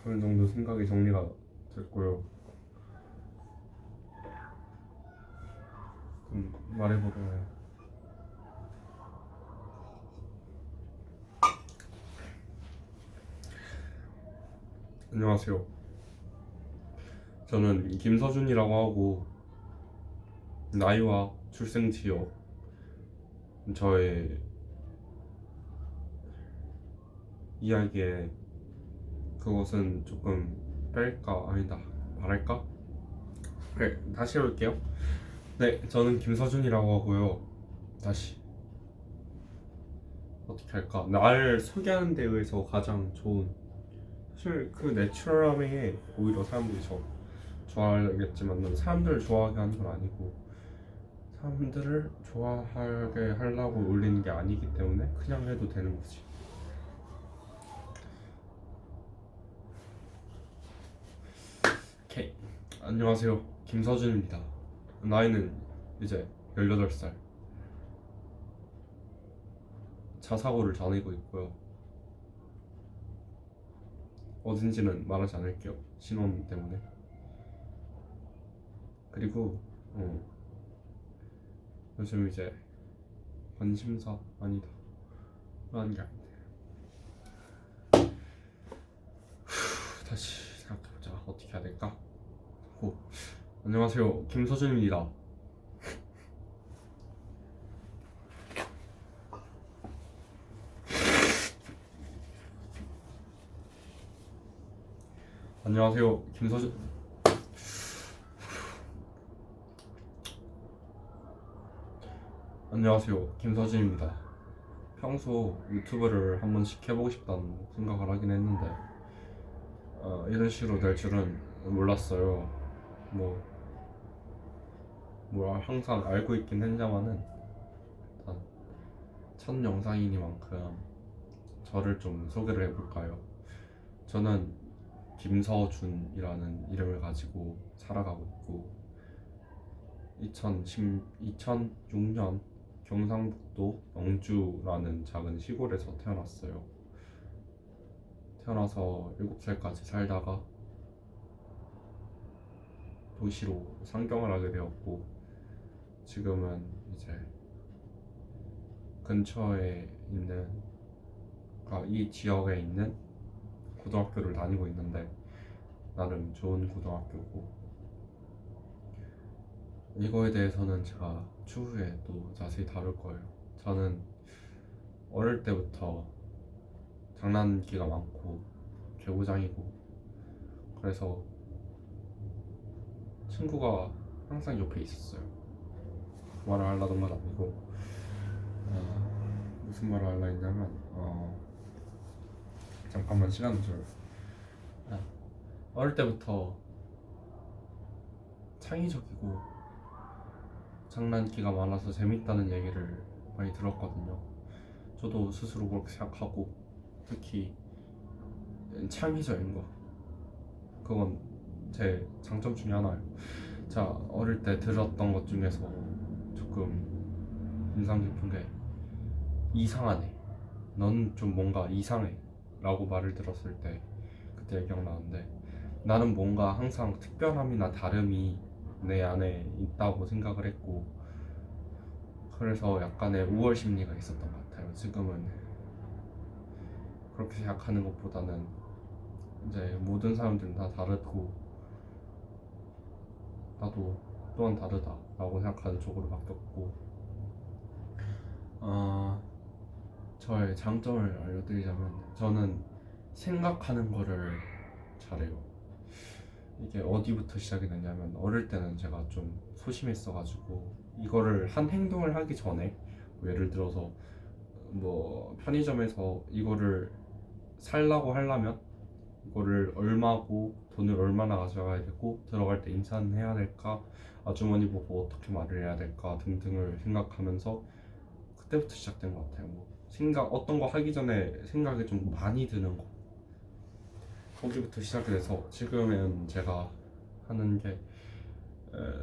어느 정도 생각이 정리가 됐고요. 말해보려고. 안녕하세요. 저는 김서준이라고 하고 나이와 출생 지역, 저의 이야기에 그것은 조금 뺄까 아니다 말할까? 그래, 다시 해볼게요. 네, 저는 김서준이라고 하고요. 다시 어떻게 할까? 나를 소개하는 데 의해서 가장 좋은, 사실 그 내추럴함에 오히려 사람들이 좋아하겠지만 사람들을 좋아하게 하는 건 아니고 사람들을 좋아하게 하려고 올리는 게 아니기 때문에 그냥 해도 되는 거지. 오케이. 안녕하세요, 김서준입니다. 나이는 이제 18살. 자사고를 다니고 있고요. 어딘지는 말하지 않을게요, 신원 때문에. 그리고 요즘 이제 관심사 아니다 라는 게 아닌데, 다시 생각해보자. 어떻게 해야 될까? 안녕하세요, 김서준입니다. 안녕하세요, 김서준. 안녕하세요, 김서준입니다. 평소 유튜브를 한 번씩 해보고 싶다는 생각을 하긴 했는데 이런 식으로 될 줄은 몰랐어요. 항상 알고 있긴 했냐마는 일단 첫 영상이니만큼 저를 좀 소개를 해볼까요? 저는 김서준이라는 이름을 가지고 살아가고 있고 2006년 경상북도 영주라는 작은 시골에서 태어났어요. 태어나서 7살까지 살다가 도시로 상경을 하게 되었고 지금은 이제 근처에 있는, 이 지역에 있는 고등학교를 다니고 있는데 나름 좋은 고등학교고, 이거에 대해서는 제가 추후에 또 자세히 다룰 거예요. 저는 어릴 때부터 장난기가 많고 개구장이고, 그래서 친구가 항상 옆에 있었어요. 그 말을 하려던 건 아니고 무슨 말을 하려 했냐면 잠깐만 시간 좀. 어릴 때부터 창의적이고 장난기가 많아서 재밌다는 얘기를 많이 들었거든요. 저도 스스로 그렇게 생각하고, 특히 창의적인 거, 그건 제 장점 중에 하나예요. 자, 어릴 때 들었던 것 중에서 조금 인상 깊은 게 이상하네, 넌 좀 뭔가 이상해 라고 말을 들었을 때 그때 기억나는데, 나는 뭔가 항상 특별함이나 다름이 내 안에 있다고 생각을 했고, 그래서 약간의 우월 심리가 있었던 것 같아요. 지금은 그렇게 생각하는 것보다는 이제 모든 사람들은 다 다르고 나도 또한 다르다라고 생각하는 쪽으로 바뀌었고, 저의 장점을 알려드리자면 저는 생각하는 거를 잘해요. 이게 어디부터 시작이 됐냐면, 어릴 때는 제가 좀 소심했어가지고 이거를 한 행동을 하기 전에 예를 들어서 편의점에서 이거를 살라고 하려면 이거를 얼마고 돈을 얼마나 가져가야 되고 들어갈 때 인사는 해야 될까, 아주머니 보고 어떻게 말을 해야 될까 등등을 생각하면서 그때부터 시작된 것 같아요. 어떤 거 하기 전에 생각이 좀 많이 드는 거, 거기부터 시작이 돼서 지금은 제가 하는 게,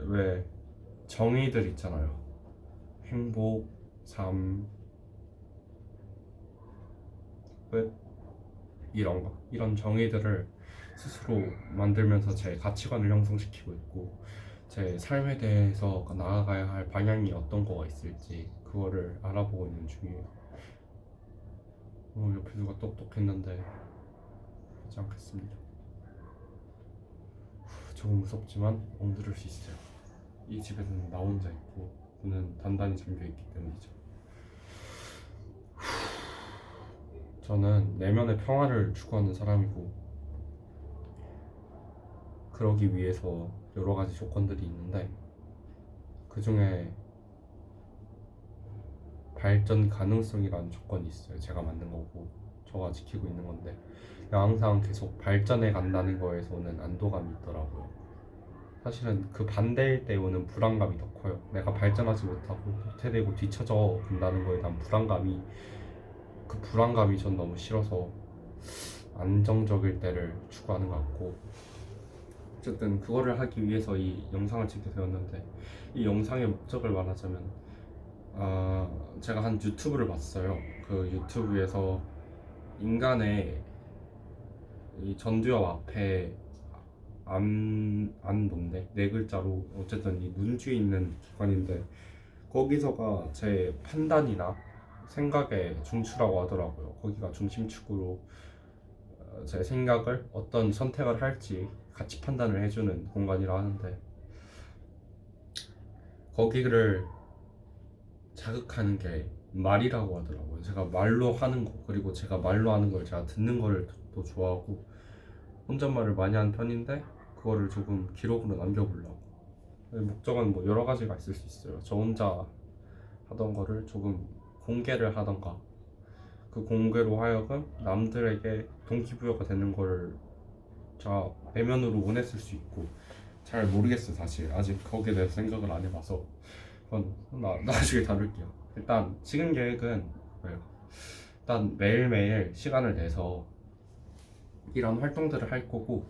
왜 정의들 있잖아요. 행복, 삶, 끝, 이런 정의들을 스스로 만들면서 제 가치관을 형성시키고 있고 제 삶에 대해서 나아가야 할 방향이 어떤 거가 있을지 그거를 알아보고 있는 중이에요. 옆에 누가 똑똑했는데 하지 않겠습니다. 조금 무섭지만 엉들을 수 있어요. 이 집에는 나 혼자 있고 문은 단단히 잠겨있기 때문이죠. 저는 내면의 평화를 추구하는 사람이고 그러기 위해서 여러 가지 조건들이 있는데 그 중에 발전 가능성이라는 조건이 있어요. 제가 만든 거고 저가 지키고 있는 건데 항상 계속 발전해 간다는 거에서 오는 안도감이 있더라고요. 사실은 그 반대일 때 오는 불안감이 더 커요. 내가 발전하지 못하고 도태되고 뒤처져 간다는 거에 대한 그 불안감이 전 너무 싫어서 안정적일 때를 추구하는 것 같고 어쨌든 그거를 하기 위해서 이 영상을 찍게 되었는데 이 영상의 목적을 말하자면 제가 한 유튜브를 봤어요. 그 유튜브에서 인간의 이 전두엽 앞에 안뭔데 네 글자로 어쨌든 이 눈쥐 있는 기관인데 거기서가 제 판단이나 생각의 중추라고 하더라고요. 거기가 중심축으로 제 생각을 어떤 선택을 할지 같이 판단을 해주는 공간이라 하는데 거기를 자극하는 게 말이라고 하더라고요. 제가 말로 하는 거 그리고 제가 말로 하는 걸 제가 듣는 거를 더 좋아하고 혼잣말을 많이 하는 편인데 그거를 조금 기록으로 남겨보려고. 목적은 뭐 여러 가지가 있을 수 있어요. 저 혼자 하던 거를 조금 공개를 하던가 그 공개로 하여금 남들에게 동기부여가 되는 거를 제가 내면으로 원했을 수 있고 잘 모르겠어요. 사실 아직 거기에 대해서 생각을 안 해봐서 그건 나중에 다룰게요. 일단 지금 계획은 뭐예요? 일단 매일매일 시간을 내서 이런 활동들을 할 거고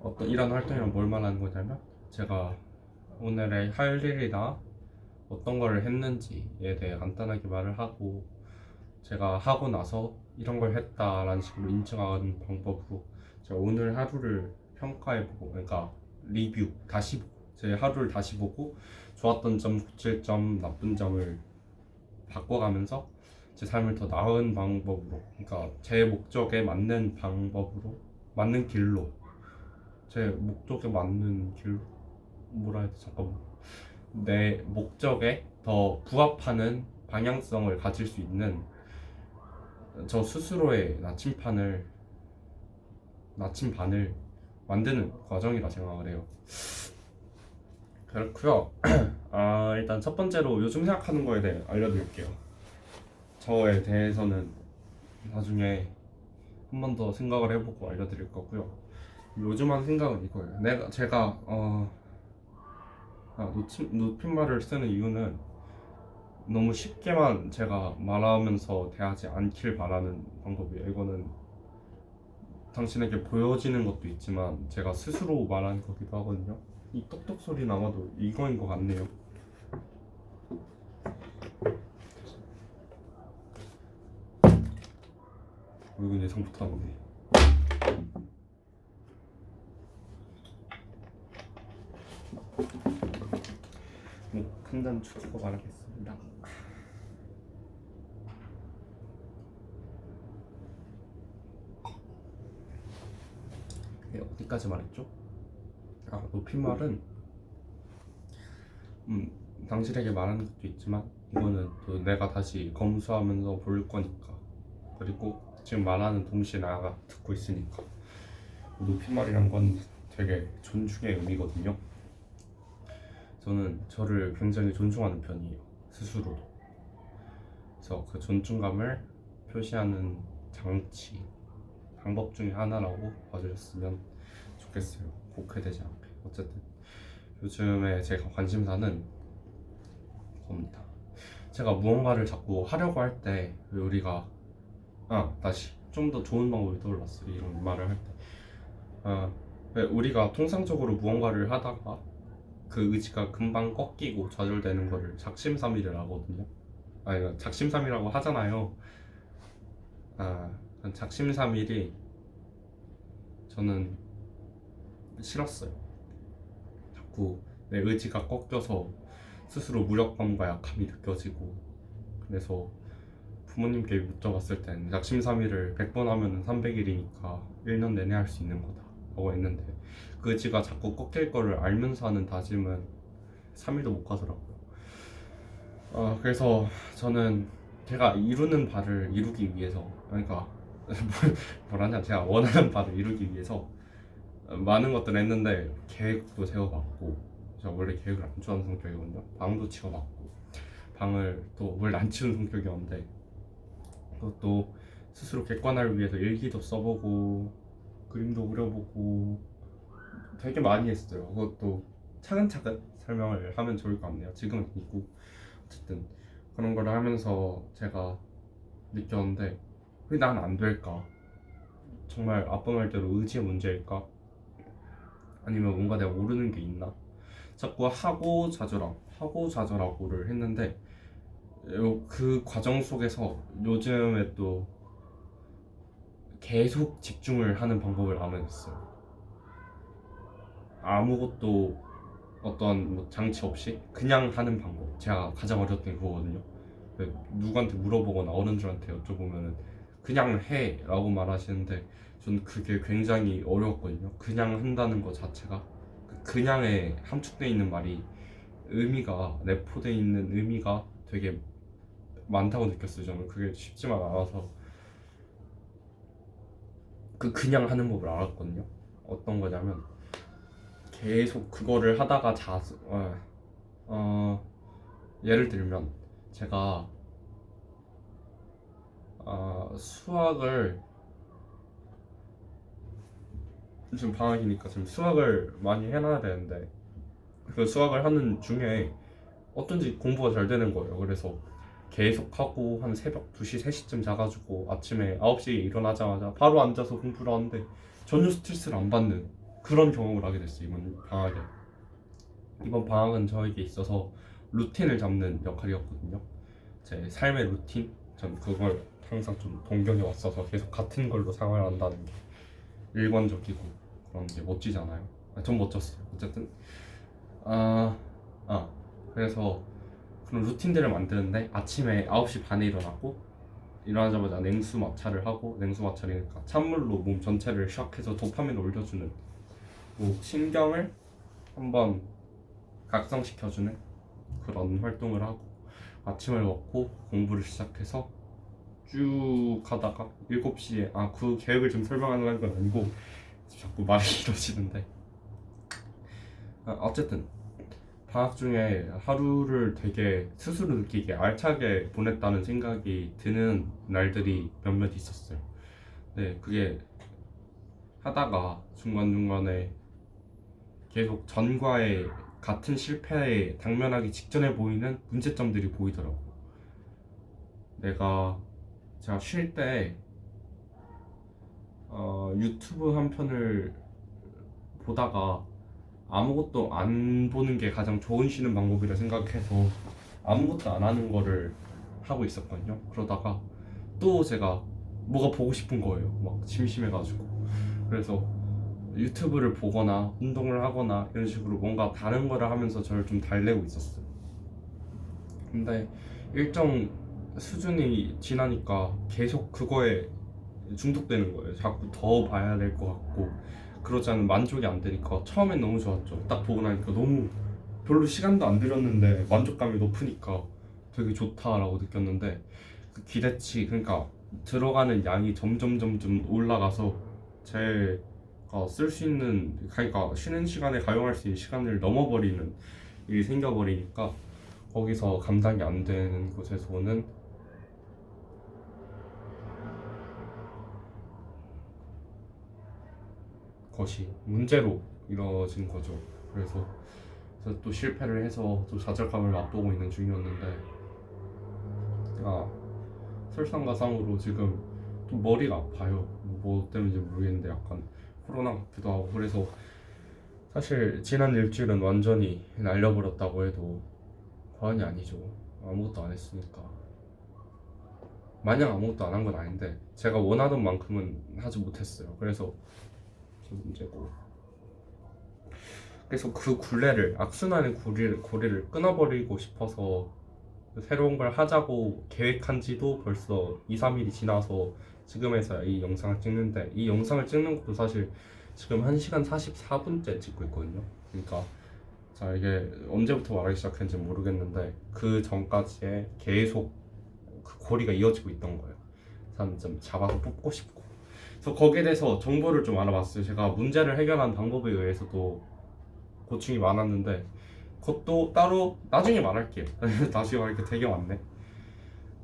어떤 이런 활동이란 뭘 말하는 거냐면 제가 오늘의 할 일이나 어떤 걸 했는지에 대해 간단하게 말을 하고 제가 하고 나서 이런 걸 했다라는 식으로 인증하는 방법으로 제가 오늘 하루를 평가해보고 그러니까 리뷰 다시 보고 제 하루를 다시 보고 좋았던 점, 고칠 점, 나쁜 점을 바꿔가면서 제 삶을 더 나은 방법으로 그러니까 제 목적에 맞는 방법으로 맞는 길로 제 목적에 맞는 길로 뭐라 해야 돼 잠깐만 내 목적에 더 부합하는 방향성을 가질 수 있는 저 스스로의 나침반을 만드는 과정이라 생각을 해요. 그렇고요. 일단 첫 번째로 요즘 생각하는 거에 대해 알려드릴게요. 저에 대해서는 나중에 한 번 더 생각을 해보고 알려드릴 거고요. 요즘 한 생각은 이거예요. 제가 높임말을 쓰는 이유는 너무 쉽게만 제가 말하면서 대하지 않길 바라는 방법이에요. 이거는 당신에게 보여지는 것도 있지만 제가 스스로 말하는 거기도 하거든요. 이 똑똑 소리는 아마도 이거인 것 같네요. 이건 예상부터 하는데 한 잔 추가고 말하겠습니다. 어디까지 말했죠? 높임말은 당신에게 말하는 것도 있지만 이거는 또 내가 다시 검수하면서 볼 거니까 그리고 지금 말하는 동시에 나가 듣고 있으니까 높임말이란 건 되게 존중의 의미거든요. 저는 저를 굉장히 존중하는 편이에요. 스스로도. 그래서 그 존중감을 표시하는 장치, 방법 중에 하나라고 봐주셨으면 좋겠어요. 곡해되지 않게. 어쨌든 요즘에 제가 관심사는 겁니다. 제가 무언가를 자꾸 하려고 할 때 우리가 다시 좀 더 좋은 방법이 떠올랐어요. 이런 말을 할 때 왜 우리가 통상적으로 무언가를 하다가 그 의지가 금방 꺾이고 좌절되는 거를 작심삼일을 하거든요. 작심삼일이라고 하잖아요. 작심삼일이 저는 싫었어요. 자꾸 내 의지가 꺾여서 스스로 무력감과 약함이 느껴지고, 그래서 부모님께 여쭤봤을 땐 작심삼일을 100번 하면 300일이니까 1년 내내 할 수 있는 거다 라고 했는데, 그 의지가 자꾸 꺾일 거를 알면서 하는 다짐은 3일도 못 가더라고요. 그래서 저는 제가 이루는 바를 이루기 위해서, 그러니까 뭐라냐, 제가 원하는 바를 이루기 위해서 많은 것들을 했는데, 계획도 세워봤고, 제가 원래 계획을 안 좋아하는 성격이거든요. 방도 치워봤고, 방을 또 원래 안 치우는 성격이었는데, 그것도 스스로 객관화를 위해서 일기도 써보고 그림도 그려보고 되게 많이 했어요. 그것도 차근차근 설명을 하면 좋을 것 같네요. 지금은 있고, 어쨌든 그런 걸 하면서 제가 느꼈는데, 왜 난 안 될까? 정말 아빠 말대로 의지의 문제일까? 아니면 뭔가 내가 모르는 게 있나? 자꾸 하고 좌절하고를 했는데, 그 과정 속에서 요즘에 또 계속 집중을 하는 방법을 알아냈어요 아무것도, 어떤 뭐 장치 없이 그냥 하는 방법. 제가 가장 어렸던 게 그거거든요. 누구한테 물어보거나 어른들한테 여쭤보면은 그냥 해 라고 말하시는데, 전 그게 굉장히 어려웠거든요. 그냥 한다는 것 자체가, 그냥에 함축되어 있는 말이, 의미가, 내포되어 있는 의미가 되게 많다고 느꼈어요. 저는 그게 쉽지만 않아서 그냥 하는 법을 알았거든요. 어떤 거냐면, 계속 그거를 하다가 예를 들면, 제가 수학을, 지금 방학이니까 지금 수학을 많이 해놔야 되는데, 그 수학을 하는 중에 어쩐지 공부가 잘 되는 거예요. 그래서 계속 하고 한 새벽 2시, 3시쯤 자가지고 아침에 9시에 일어나자마자 바로 앉아서 공부를 하는데, 전혀 스트레스를 안 받는 그런 경험을 하게 됐어요, 이번 방학에. 이번 방학은 저에게 있어서 루틴을 잡는 역할이었거든요. 제 삶의 루틴, 전 그걸 항상 좀 동경해 왔어서 계속 같은 걸로 생활한다는 게 일관적이고 그런 게 멋지잖아요. 전 멋졌어요. 어쨌든 아, 그래서 그런 루틴들을 만드는데, 아침에 9시 반에 일어나고, 일어나자마자 냉수 마찰을 하고, 냉수 마찰이니까 찬물로 몸 전체를 샥해서 도파민을 올려주는, 뭐 신경을 한번 각성시켜주는 그런 활동을 하고, 아침을 먹고 공부를 시작해서 쭉 하다가 7시에, 그 계획을 좀 설명하는 건 아니고 자꾸 말이 길어지는데, 어쨌든 방학 중에 하루를 되게 스스로 느끼게 알차게 보냈다는 생각이 드는 날들이 몇몇 있었어요. 네, 그게 하다가 중간중간에 계속 전과의 같은 실패에 당면하기 직전에 보이는 문제점들이 보이더라고. 제가 쉴 때 유튜브 한 편을 보다가 아무것도 안 보는 게 가장 좋은 쉬는 방법이라 생각해서 아무것도 안 하는 거를 하고 있었거든요. 그러다가 또 제가 뭐가 보고 싶은 거예요. 막 심심해가지고. 그래서 유튜브를 보거나 운동을 하거나 이런 식으로 뭔가 다른 거를 하면서 저를 좀 달래고 있었어요. 근데 일정 수준이 지나니까 계속 그거에 중독되는 거예요. 자꾸 더 봐야 될 것 같고, 그러지 않으면 만족이 안 되니까. 처음엔 너무 좋았죠. 딱 보고 나니까 너무, 별로 시간도 안 들였는데 만족감이 높으니까 되게 좋다라고 느꼈는데, 그 기대치, 그러니까 들어가는 양이 점점 올라가서 제가 쓸 수 있는, 그러니까 쉬는 시간에 가용할 수 있는 시간을 넘어버리는 일이 생겨버리니까, 거기서 감당이 안 되는 곳에서 오는 것이 문제로 이뤄진 거죠. 그래서 또 실패를 해서 또 좌절감을 맛보고 있는 중이었는데, 아, 설상가상으로 지금 좀 머리가 아파요. 뭐 때문인지 모르겠는데 약간 코로나 같기도 하고. 그래서 사실 지난 일주일은 완전히 날려버렸다고 해도 과언이 아니죠. 아무것도 안 했으니까. 마냥 아무것도 안 한 건 아닌데 제가 원하던 만큼은 하지 못했어요. 그래서 게 문제고. 그래서 그 굴레를 악순환의 고리를 끊어버리고 싶어서 새로운 걸 하자고 계획한 지도 벌써 2, 3일이 지나서 지금에서야 이 영상을 찍는데, 이 영상을 찍는 것도 사실 지금 1시간 44분째 찍고 있거든요. 그러니까 자, 이게 언제부터 말하기 시작했는지 모르겠는데 그 전까지에 계속 그 고리가 이어지고 있던 거예요. 사람 좀 잡아서 뽑고 싶고. 그래서 거기에 대해서 정보를 좀 알아봤어요. 제가 문제를 해결하는 방법에 의해서도 고충이 많았는데 그것도 따로 나중에 말할게요. 나중에 말할게 되게 많네.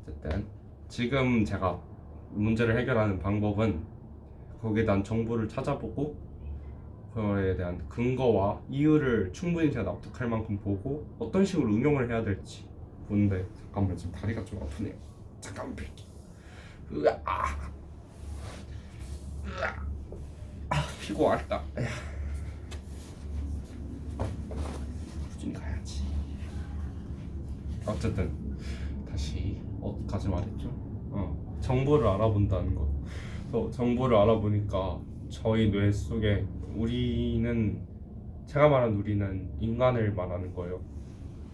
어쨌든 지금 제가 문제를 해결하는 방법은 거기에 대한 정보를 찾아보고 그거에 대한 근거와 이유를 충분히 제가 납득할 만큼 보고 어떤 식으로 응용을 해야 될지 보는데, 잠깐만 지금 다리가 좀 아프네요. 잠깐만 뺄게. 피곤하다. 꾸준히 가야지. 어쨌든 다시 어디까지 말했죠? 정보를 알아본다는 거. 그래서 정보를 알아보니까 저희 뇌 속에 우리는, 제가 말한 우리는 인간을 말하는 거예요.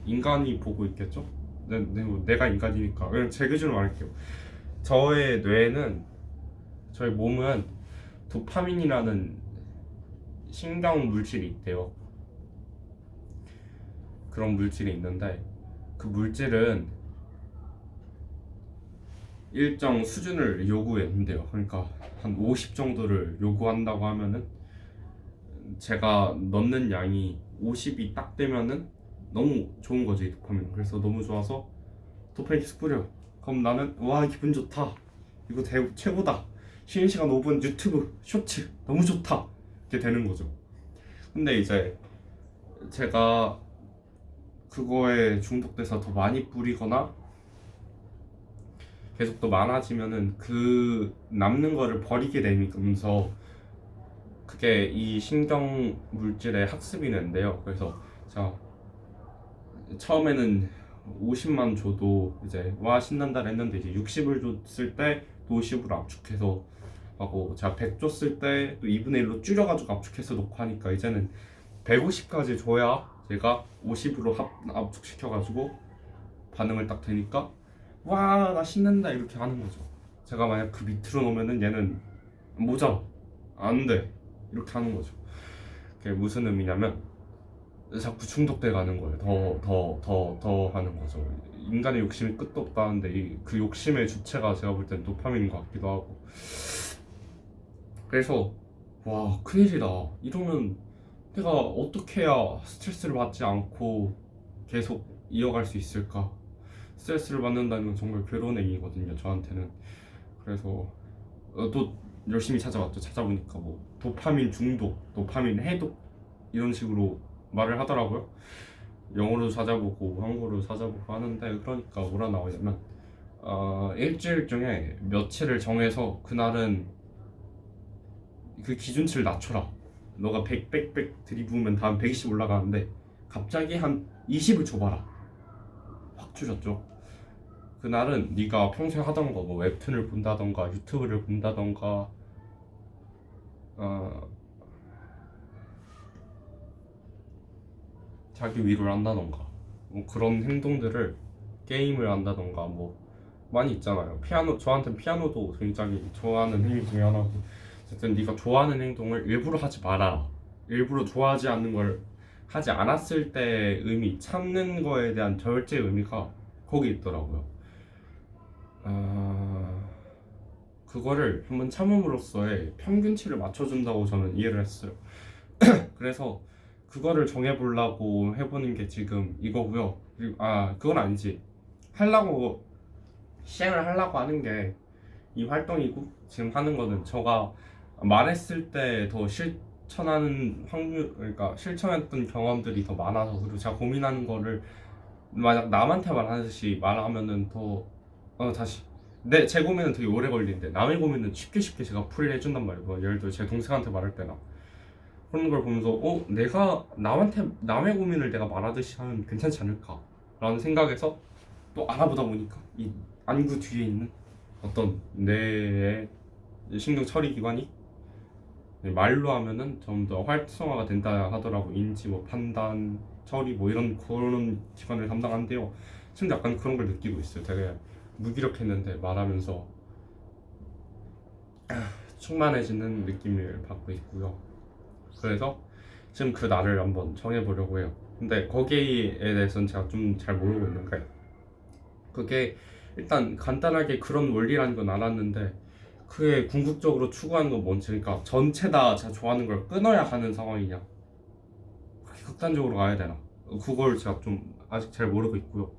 인간이 보고 있겠죠? 내가 인간이니까 그냥 제 기준으로 말할게요. 저의 뇌는, 저희 몸은 도파민이라는 신경 물질이 있대요. 그런 물질이 있는데 그 물질은 일정 수준을 요구했는데요. 그러니까 한 50 정도를 요구한다고 하면은 제가 넣는 양이 50이 딱 되면은 너무 좋은 거죠, 이 도파민. 그래서 너무 좋아서 도파민 계속 뿌려. 그럼 나는 와 기분 좋다, 이거 최고다, 쉬는 시간 5분 유튜브 쇼츠 너무 좋다, 이렇게 되는 거죠. 근데 이제 제가 그거에 중독돼서 더 많이 뿌리거나 계속 더 많아지면은 그 남는 거를 버리게 되면서 그게 이 신경 물질의 학습이 된대요. 그래서 자, 처음에는 50만 줘도 이제 와 신난다 했는데 이제 60을 줬을 때 또 50으로 압축해서 하고, 자 100 줬을 때 또 2분의 1로 줄여가지고 압축해서 놓고 하니까 이제는 150까지 줘야 제가 50으로 압축시켜가지고 반응을 딱 되니까 와 나 신난다 이렇게 하는 거죠. 제가 만약 그 밑으로 놓으면은 얘는 모자라, 안돼, 이렇게 하는 거죠. 그게 무슨 의미냐면 자꾸 중독돼 가는 거예요. 더 하는 거죠. 인간의 욕심이 끝도 없다는데 그 욕심의 주체가 제가 볼 땐 도파민인 것 같기도 하고. 그래서 와 큰일이다, 이러면 내가 어떻게 해야 스트레스를 받지 않고 계속 이어갈 수 있을까. 스트레스를 받는다는 건 정말 괴로운 얘기거든요, 저한테는. 그래서 또 열심히 찾아봤죠. 찾아보니까 뭐 도파민 중독, 도파민 해독 이런 식으로 말을 하더라고요. 영어로도 찾아보고 한국어로도 찾아보고 하는데, 그러니까 뭐라 나오냐면 일주일 중에 며칠을 정해서 그날은 그 기준치를 낮춰라. 너가 100 들이부으면 다음 120 올라가는데 갑자기 한 20을 줘봐라. 확 줄였죠. 그날은 네가 평소에 하던 거, 뭐 웹툰을 본다던가 유튜브를 본다던가 자기 위로를 한다던가 뭐 그런 행동들을, 게임을 한다던가 뭐 많이 있잖아요. 피아노, 저한테는 피아노도 굉장히 좋아하는 행위 중에 하나고. 어쨌든 네가 좋아하는 행동을 일부러 하지 마라. 일부러 좋아하지 않는 걸 하지 않았을 때 의미, 참는 거에 대한 절제 의미가 거기 있더라고요. 그거를 한번 참음으로써의 평균치를 맞춰준다고 저는 이해를 했어요. 그래서 그거를 정해보려고 해보는 게 지금 이거고요. 그리고 그건 아니지, 시행을 하려고 하는 게 이 활동이고, 지금 하는 거는 제가 말했을 때 더 실천하는 확률, 그러니까 실천했던 경험들이 더 많아서, 그리고 제가 고민하는 거를 만약 남한테 말하듯이 말하면은 더 다시 제 고민은 되게 오래 걸리는데 남의 고민은 쉽게 제가 풀이를 해준단 말이에요. 예를 들어 제 동생한테 말할 때나 그런 걸 보면서 내가 남의 고민을 내가 말하듯이 하면 괜찮지 않을까 라는 생각에서 또 알아보다 보니까 이 안구 뒤에 있는 어떤 뇌의 신경 처리 기관이 말로 하면은 좀 더 활성화가 된다 하더라고. 인지 뭐 판단, 처리 뭐 이런 그런 기관을 담당한대요. 지금 약간 그런 걸 느끼고 있어요. 되게 무기력했는데 말하면서 충만해지는 느낌을 받고 있고요. 그래서 지금 그 날을 한번 정해보려고 해요. 근데 거기에 대해서는 제가 좀 잘 모르고 있는 게, 그게 일단 간단하게 그런 원리라는 건 알았는데 그게 궁극적으로 추구하는 건 뭔지, 그러니까 전체 다 제가 좋아하는 걸 끊어야 하는 상황이냐, 그렇게 극단적으로 가야 되나, 그걸 제가 좀 아직 잘 모르고 있고요.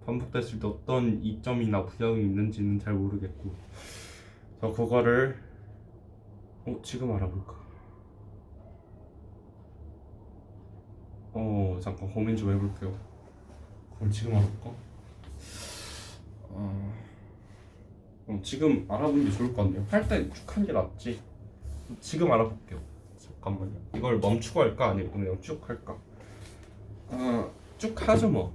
반복됐을 때 어떤 이점이나 부작용이 있는지는 잘 모르겠고, 저 그거를 지금 알아볼까? 잠깐 고민 좀 해볼게요. 그걸 지금 알아볼까? 지금 알아보는 게 좋을 것 같네요. 할 때 쭉 하는 게 낫지. 지금 알아볼게요. 잠깐만요. 이걸 멈추고 할까 아니면 그냥 쭉 할까? 쭉 하죠 뭐.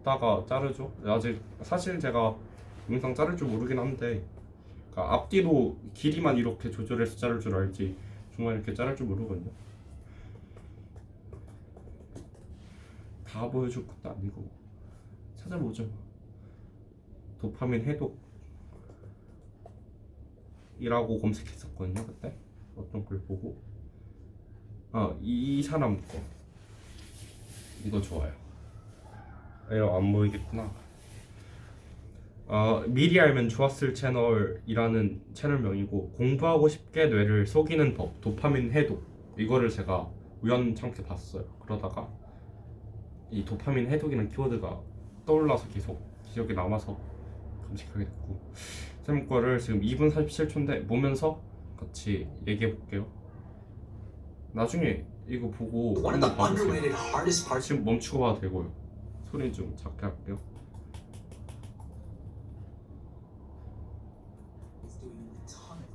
이따가 자르죠. 아직 사실 제가 영상 자를 줄 모르긴 한데, 그러니까 앞뒤로 길이만 이렇게 조절해서 자를 줄 알지 정말 이렇게 자를 줄 모르거든요. 다 보여줄 것도 아니고 찾아보죠. 도파민 해독이라고 검색했었거든요 그때. 어떤 걸 보고 이 사람 거 이거 좋아요. 이거 안 보이겠구나. 미리 알면 좋았을 채널이라는 채널명이고, 공부하고 싶게 뇌를 속이는 법 도파민 해독, 이거를 제가 우연찮게 봤어요. 그러다가 이 도파민 해독이라는 키워드가 떠올라서 계속 기억에 남아서 검색하게 됐고, 쌤 거를 지금 2분 47초인데 보면서 같이 얘기해 볼게요. 나중에 이거 보고 One of the 한번 봐주세요. underrated hardest parts 지금 멈추고 봐도 되고요. 소리 좀 작게 할게요. is doing a ton of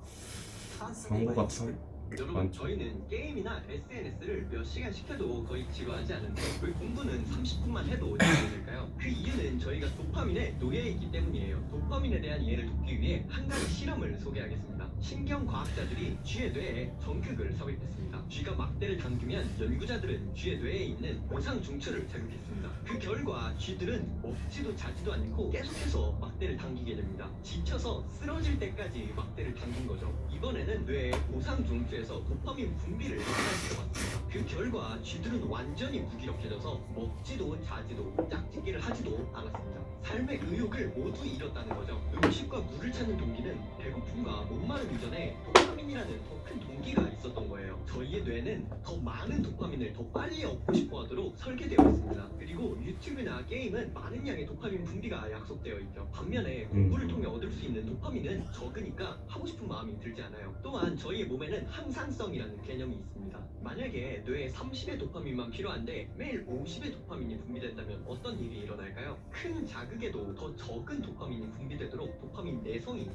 광고 constantly by 같은 여러분, 많죠. 저희는 게임이나 SNS를 몇 시간 시켜도 거의 지루하지 않은데 왜 공부는 30분만 해도 지루해질까요? 그 이유는 저희가 도파민에 노예이기 때문이에요. 도파민에 대한 이해를 돕기 위해 한 가지 실험을 소개하겠습니다. 신경과학자들이 쥐의 뇌에 전극을 삽입했습니다. 쥐가 막대를 당기면 연구자들은 쥐의 뇌에 있는 보상 중추를 자극했습니다. 그 결과 쥐들은 먹지도 자지도 않고 계속해서 막대를 당기게 됩니다. 지쳐서 쓰러질 때까지 막대를 당긴 거죠. 이번에는 뇌의 보상 중추에서 도파민 분비를 확산시켜봤습니다. 그 결과 쥐들은 완전히 무기력해져서 먹지도 자지도 짝짓기를 하지도 않았습니다. 삶의 의욕을 모두 잃었다는 거죠. 음식과 물을 찾는 동기는 배고픔과 목마름 이전에 도파민이라는 더 큰 동기가 있었던 거예요. 저희의 뇌는 더 많은 도파민을 더 빨리 얻고 싶어 하도록 설계되어 있습니다. 그리고 유튜브나 게임은 많은 양의 도파민 분비가 약속되어 있죠. 반면에 공부를 통해 얻을 수 있는 도파민은 적으니까 하고 싶은 마음이 들지 않아요. 또한 저희의 몸에는 항상성이라는 개념이 있습니다. 만약에 뇌에 30의 도파민만 필요한데 매일 50의 도파민이 분비된다면 어떤 일이 일어날까요? 큰 자극에도 더 적은 도파민이 분비되도록 도파민 내성이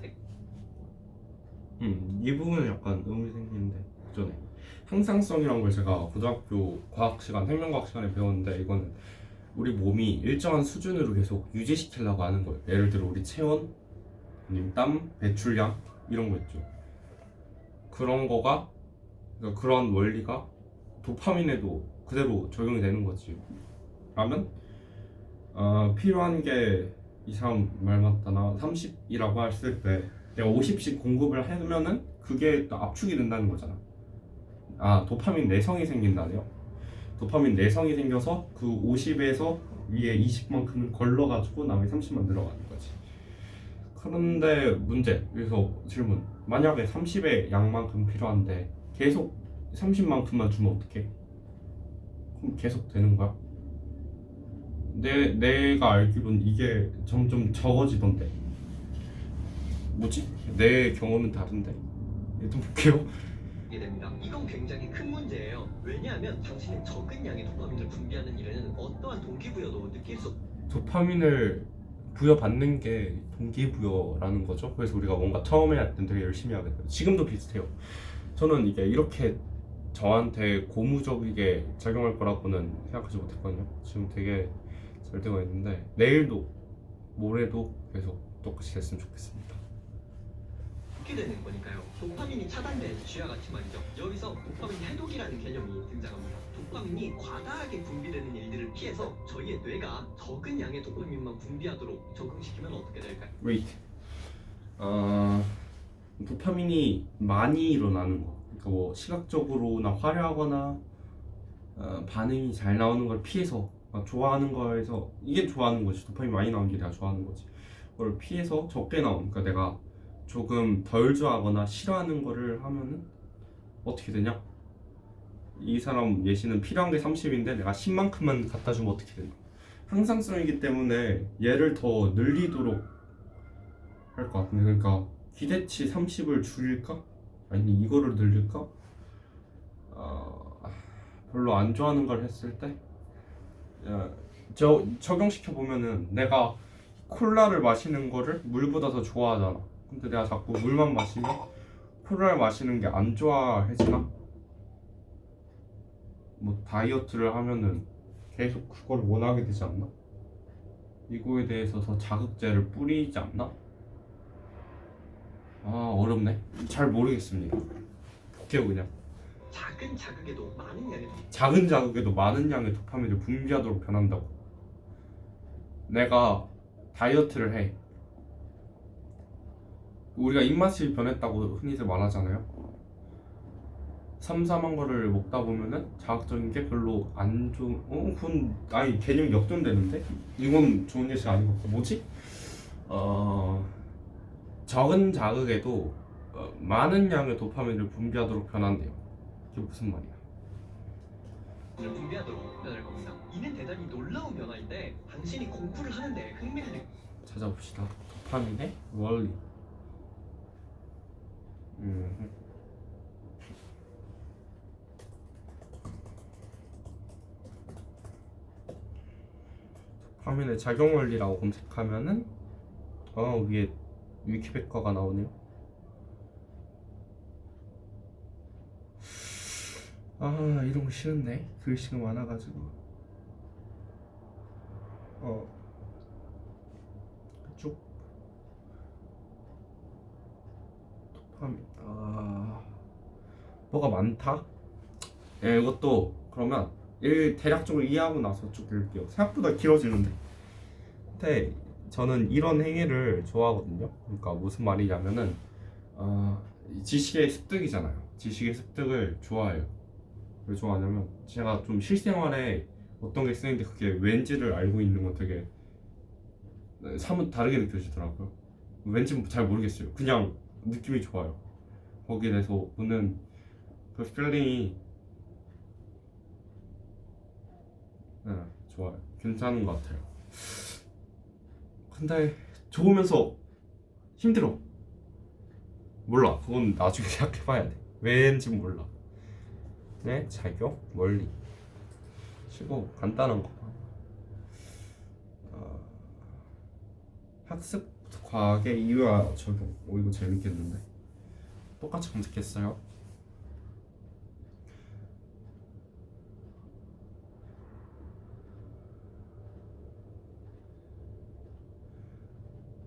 이 부분은 약간 의문이 생기는데, 그 전에 항상성이란 걸 제가 고등학교 과학 시간, 생명과학 시간에 배웠는데, 이거는 우리 몸이 일정한 수준으로 계속 유지시키려고 하는 거예요. 예를 들어 우리 체온, 아니면 땀 배출량 이런 거 있죠. 그런 거가, 그러니까 그런 원리가 도파민에도 그대로 적용이 되는 거지. 라면 필요한 게, 이 사람 말 맞다나 30이라고 했을 때 내가 50씩 공급을 하면은 그게 또 압축이 된다는 거잖아. 도파민 내성이 생긴다네요. 도파민 내성이 생겨서 그 50에서 위에 20만큼을 걸러가지고 남의 30만 들어가는 거지. 그런데 문제, 여기서 질문. 만약에 30의 양만큼 필요한데 계속 30만큼만 주면 어떡해? 그럼 계속 되는 거야? 내가 알기로는 이게 점점 적어지던데. 뭐지? 내 경험은 다른데. 일단 볼게요. 게 됩니다. 이건 굉장히 큰 문제예요. 왜냐하면 당신은 적은 양의 도파민을 분비하는 일에는 어떠한 동기부여도 느낄 수 도파민을 부여받는 게 동기부여라는 거죠. 그래서 우리가 뭔가 처음에 할 땐 되게 열심히 하게 돼요. 지금도 비슷해요. 저는 이게 이렇게 저한테 고무적이게 작용할 거라고는 생각하지 못했거든요. 지금 되게 잘 되고 있는데, 내일도 모레도 계속 똑같이 됐으면 좋겠습니다. 죽게 되는 거니까요. 도파민이 차단된 쥐와 같이 말이죠. 여기서 도파민 해독이라는 개념이 등장합니다. 도파민이 과다하게 분비되는 일들을 피해서 저희의 뇌가 적은 양의 도파민만 분비하도록 적응시키면 어떻게 될까요? wait. 도파민이 많이 일어나는 거. 그러니까 뭐 시각적으로나 화려하거나 반응이 잘 나오는 걸 피해서 좋아하는 거에서 이게 좋아하는 거지. 도파민 많이 나오는 게 내가 좋아하는 거지. 그걸 피해서 적게 나오는. 그러니까 내가 조금 덜 좋아하거나 싫어하는 거를 하면은 어떻게 되냐? 이 사람 예시는 필요한 게 30인데 내가 10만큼만 갖다 주면 어떻게 되냐? 항상성이기 때문에 얘를 더 늘리도록 할 것 같은데, 그러니까 기대치 30을 줄일까? 아니 이거를 늘릴까? 별로 안 좋아하는 걸 했을 때 적용시켜 보면은 내가 콜라를 마시는 거를 물보다 더 좋아하잖아. 근데 내가 자꾸 물만 마시면 콜라를 마시는 게 안 좋아해지나? 뭐 다이어트를 하면은 계속 그걸 원하게 되지 않나? 이거에 대해서 더 자극제를 뿌리지 않나? 어렵네. 잘 모르겠습니다. 볼게요 그냥. 작은 자극에도 많은 양의 작은 자극에도 많은 양의 도파민을 분비하도록 변한다고. 내가 다이어트를 해. 우리가 입맛이 변했다고 흔히들 말하잖아요. 3, 4만 거를 먹다 보면은 자극적인 게 별로 안 좋은 그건 아니 개념이 역전되는데? 이건 좋은 예시 아닌 것 같고 뭐지? 적은 자극에도 많은 양의 도파민을 분비하도록 변한대요. 이게 무슨 말이야? 분비하도록 변할 겁니다. 이는 대단히 놀라운 변화인데 당신이 공부를 하는데 흥미를 찾아봅시다. 도파민의 원리. 도파민의 작용 원리라고 검색하면은 위에 위키백과가 나오네요. 이런 거 싫은데 글씨가 많아가지고 쭉 도파민 뭐가 많다? 예, 이것도 그러면 대략적으로 이해하고 나서 쭉 읽을게요. 생각보다 길어지는데. 근데 저는 이런 행위를 좋아하거든요. 그러니까 무슨 말이냐면은 지식의 습득이잖아요. 지식의 습득을 좋아해요. 왜 좋아하냐면 제가 좀 실생활에 어떤 게 쓰이는데 그게 왠지를 알고 있는 건 되게 사뭇 다르게 느껴지더라고요. 왠지 잘 모르겠어요. 그냥 느낌이 좋아요. 거기에 대해서 오는 그 필링이 좋아요. 괜찮은 것 같아요. 근데 좋으면서 힘들어. 몰라. 그건 나중에 생각해봐야 돼. 왠지 몰라. 네, 작용, 원리. 치고 간단한 거. 학습 과학의 이유와 적용. 이거 재밌겠는데. 똑같이 검색했어요.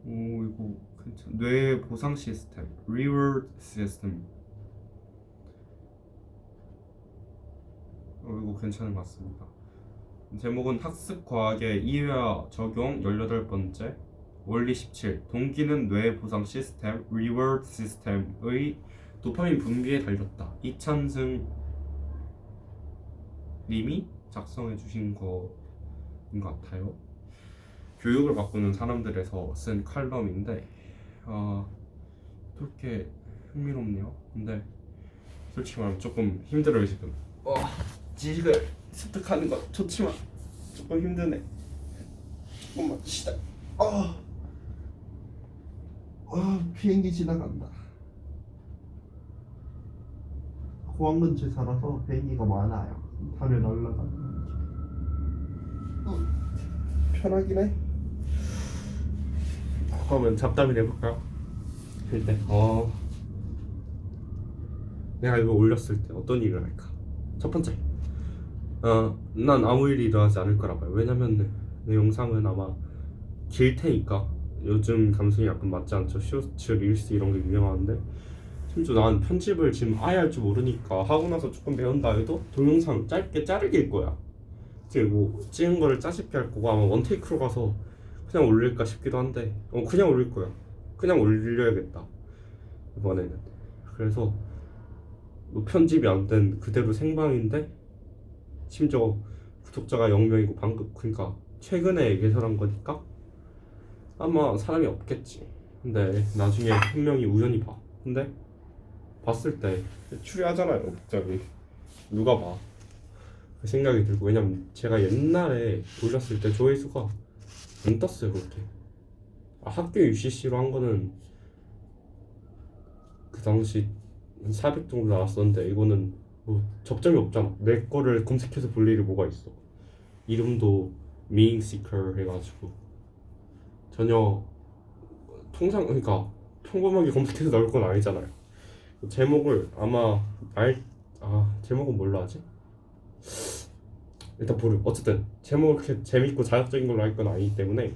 이거 괜찮. 뇌 보상 시스템, reward system. 이거 괜찮은 것 같습니다. 제목은 학습 과학의 이해와 적용 18번째, 원리 17. 동기는 뇌 보상 시스템, reward 시스템의 도파민 분비에 달렸다. 이찬승 님이 작성해 주신 거인 것 같아요. 교육을 바꾸는 사람들에서 쓴 칼럼인데 그렇게 흥미롭네요. 근데 솔직히 말하면 조금 힘들어요 지금. 지식을 습득하는 거 좋지만 조금 힘드네. 조금만 쉬다. 비행기 지나간다. 공항 근처에 살아서 비행기가 많아요. 하늘 날아가는 편하긴 해. 그러면 잡담이 내볼까요? 일단 내가 이거 올렸을 때 어떤 일을 할까? 첫 번째, 난 아무 일이 일어나지 않을 거라 봐요. 왜냐면 내 영상은 아마 길 테니까 요즘 감성이 약간 맞지 않죠? 쇼츠, 릴스 이런 게 유행하는데 심지어 난 편집을 지금 아예 할 줄 모르니까 하고 나서 조금 배운다 해도 동영상 짧게 자르기일 거야. 지금 뭐 찍은 거를 짜집게 할 거고 아마 원테이크로 가서 그냥 올릴까 싶기도 한데 그냥 올릴 거야. 그냥 올려야겠다 이번에는. 그래서 뭐 편집이 안 된 그대로 생방인데 심지어 구독자가 0명이고 방금 그러니까 최근에 개설한 거니까 아마 사람이 없겠지. 근데 나중에 한 명이 우연히 봐. 근데 봤을 때 추리하잖아요. 갑자기 누가 봐? 그 생각이 들고 왜냐면 제가 옛날에 올렸을 때 조회수가 안 떴어요 그렇게. 학교 UCC로 한 거는 그 당시 400 정도 나왔었는데 이거는 뭐 접점이 없잖아. 내 거를 검색해서 볼 일이 뭐가 있어. 이름도 meaning seeker 해가지고 전혀 통상 그러니까 평범하게 검색해서 나올 건 아니잖아요. 제목을 아마 제목은 뭘로 하지? 일단 모르. 어쨌든 제목을 그렇게 재밌고 자극적인 걸로 할 건 아니기 때문에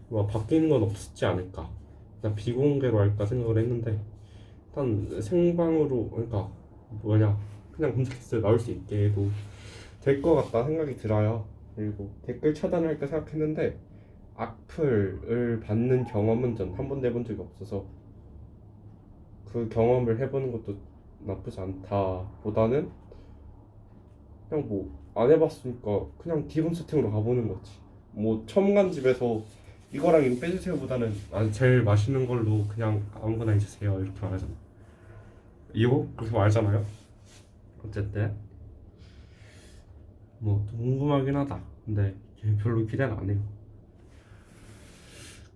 뭐 바뀌는 건 없지 않을까. 나 비공개로 할까 생각을 했는데 일단 생방으로 그러니까 뭐냐 그냥 검색했을 때 나올 수 있게 해도 될 것 같다 생각이 들어요. 그리고 댓글 차단을 할까 생각했는데 악플을 받는 경험은 전 한 번도 해본 적이 없어서 그 경험을 해보는 것도 나쁘지 않다 보다는 그냥 뭐 안 해봤으니까 그냥 기본 세팅으로 가보는 거지. 뭐 처음 간 집에서 이거랑 이거 빼주세요 보다는 제일 맛있는 걸로 그냥 아무거나 해주세요 이렇게 말하잖아. 이거 그렇게 말하잖아요. 어쨌든 뭐 좀 궁금하긴 하다. 근데 별로 기대는 안 해요.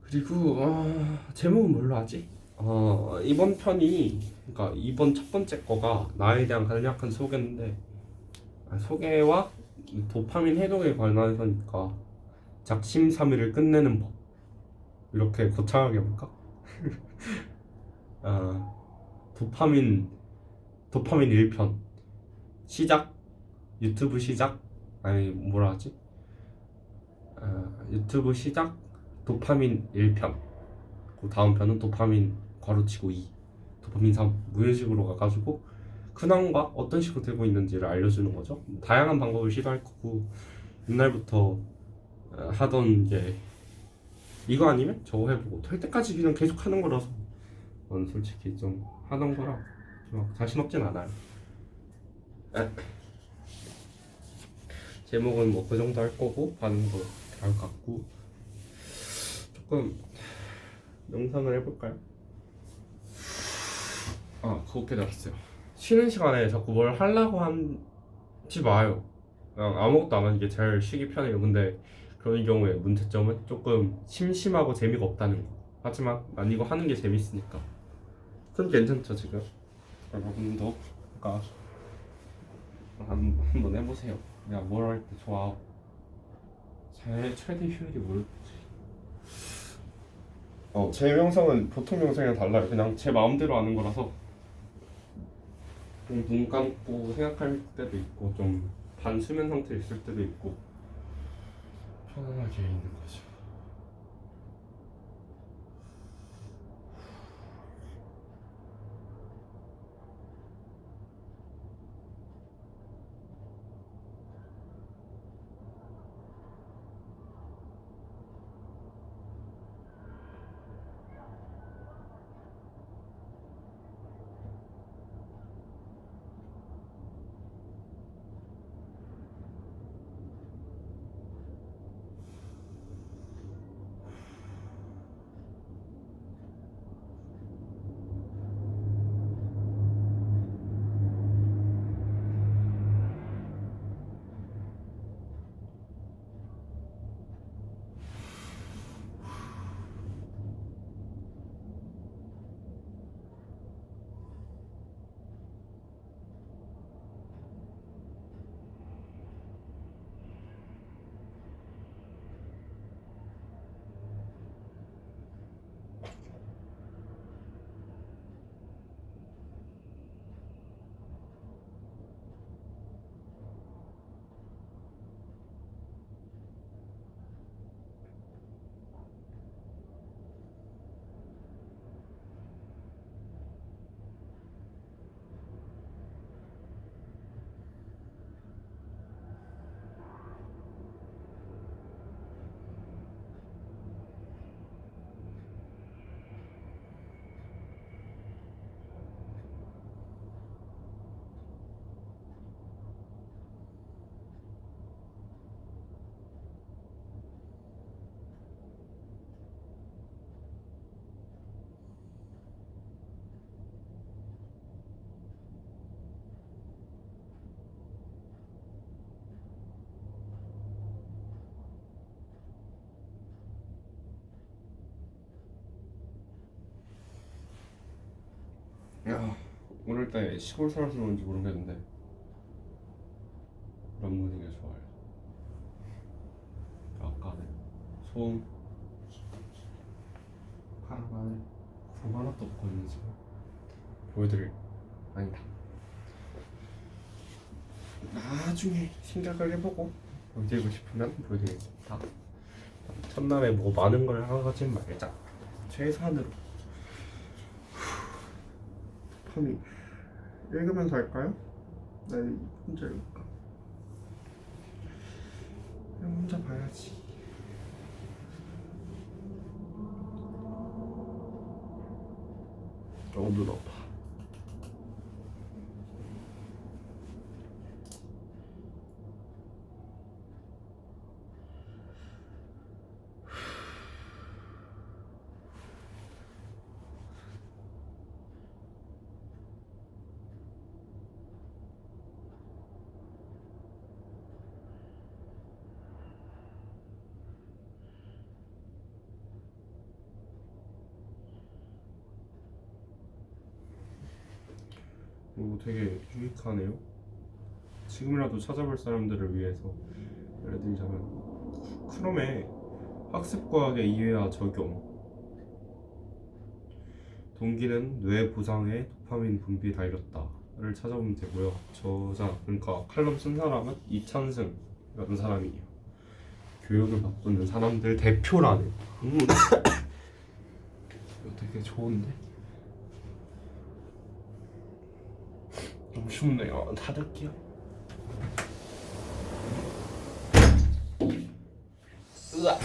그리고 제목은 뭘로 하지? 이번 편이 그러니까 이번 첫 번째 거가 나에 대한 간략한 소개인데 소개와 도파민 해독에 관해서니까 작심삼일을 끝내는 법 이렇게 거창하게 볼까? 도파민 1편 시작 유튜브 시작 아니 뭐라 하지? 유튜브 시작 도파민 1편 그 다음 편은 도파민 괄호치고 2 도파민 3 뭐 이런 식으로 가가지고 근황과 어떤 식으로 되고 있는지를 알려주는 거죠. 다양한 방법을 시도할 거고 옛날부터 하던 게 이거 아니면 저거 해보고 될 때까지 그냥 계속 하는 거라서 저는 솔직히 좀 하던 거라 막 자신 없진 않아요. 제목은 뭐 그 정도 할 거고 반응도 잘 같고 조금 영상을 해볼까요? 그거 깨달았어요. 쉬는 시간에 자꾸 뭘 하려고 하지 마요. 그냥 아무것도 안 하는 게 제일 쉬기 편해요. 근데 그런 경우에 문제점은 조금 심심하고 재미가 없다는 거. 하지만 난 이거 하는 게 재밌으니까 그건 괜찮죠 지금. 여러분도 그러니까 한번 해보세요. 내가 뭘 할 때 좋아하고 제 최대 효율이 뭘지. 제 영상은 보통 영상이랑 달라요. 그냥 제 마음대로 하는 거라서 좀 눈 감고 생각할 때도 있고 좀 반수면 상태에 있을 때도 있고 편안하게 있는 거죠. 야, 오늘따라 시골 살아서 그런지 모르겠는데 이런 분위기가 좋아요. 아까는 소음 카라반에 소음 하나도 없거든요 지금. 보여드릴 아니다. 나중에 생각을 해보고 보여드리고 싶으면 보여드리겠습니다. 첫날에 뭐 많은 걸 하지 말자. 최소한으로. 텀이 읽으면서 할까요? 나 혼자 읽을까? 그냥 혼자 봐야지. 눈 아파. 오, 되게 유익하네요. 지금이라도 찾아볼 사람들을 위해서 예를 들자면 크롬의 학습과학의 이해와 적용, 동기는 뇌 부상에 도파민 분비를 알렸다를 찾아보면 되고요. 저자, 그러니까 칼럼 쓴 사람은 이찬승이라는 사람이에요. 교육을 바꾸는 사람들 대표라는. 이거 되게 좋은데? 너무 쉽네요. 닫을게요. 으악.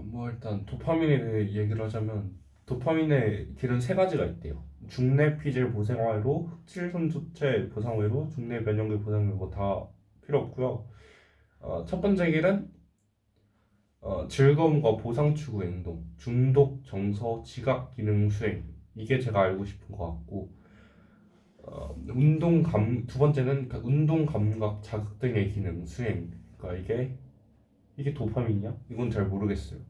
뭐 일단 도파민에 대해 얘기를 하자면 도파민의 길은 세 가지가 있대요. 중뇌 피질 보상회로, 흑질 선두체 보상회로, 중뇌 면역력 보상회 뭐 다 필요 없고요. 첫 번째 길은 즐거움과 보상 추구 행동, 중독, 정서, 지각 기능 수행. 이게 제가 알고 싶은 것 같고, 두 번째는 운동 감각 자극 등의 기능 수행. 그러니까 이게 도파민이야? 이건 잘 모르겠어요.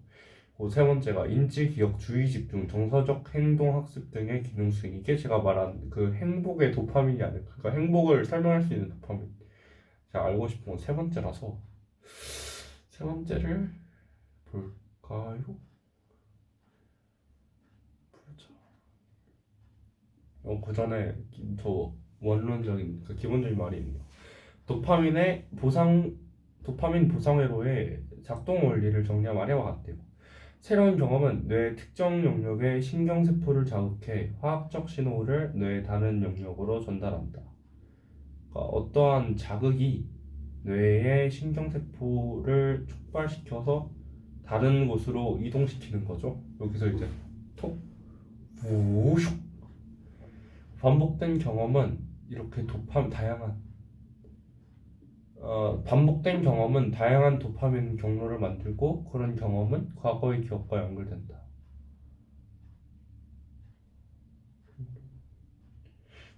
세 번째가 인지, 기억, 주의, 집중, 정서적 행동 학습 등의 기능 수행. 이게 제가 말한 그 행복의 도파민이 아닐까. 그러니까 행복을 설명할 수 있는 도파민. 제가 알고 싶은 건 세 번째라서 세 번째를 볼까요? 보자. 그 전에 더 원론적인 그 기본적인 말이 있네요. 도파민 보상회로의 작동 원리를 정리하면 아래와 같대요. 새로운 경험은 뇌 특정 영역의 신경세포를 자극해 화학적 신호를 뇌의 다른 영역으로 전달한다. 그러니까 어떠한 자극이 뇌의 신경세포를 촉발시켜서 다른 곳으로 이동시키는 거죠. 여기서 이제 톡, 부슉. 반복된 경험은 이렇게 반복된 경험은 다양한 도파민 경로를 만들고 그런 경험은 과거의 기억과 연결된다.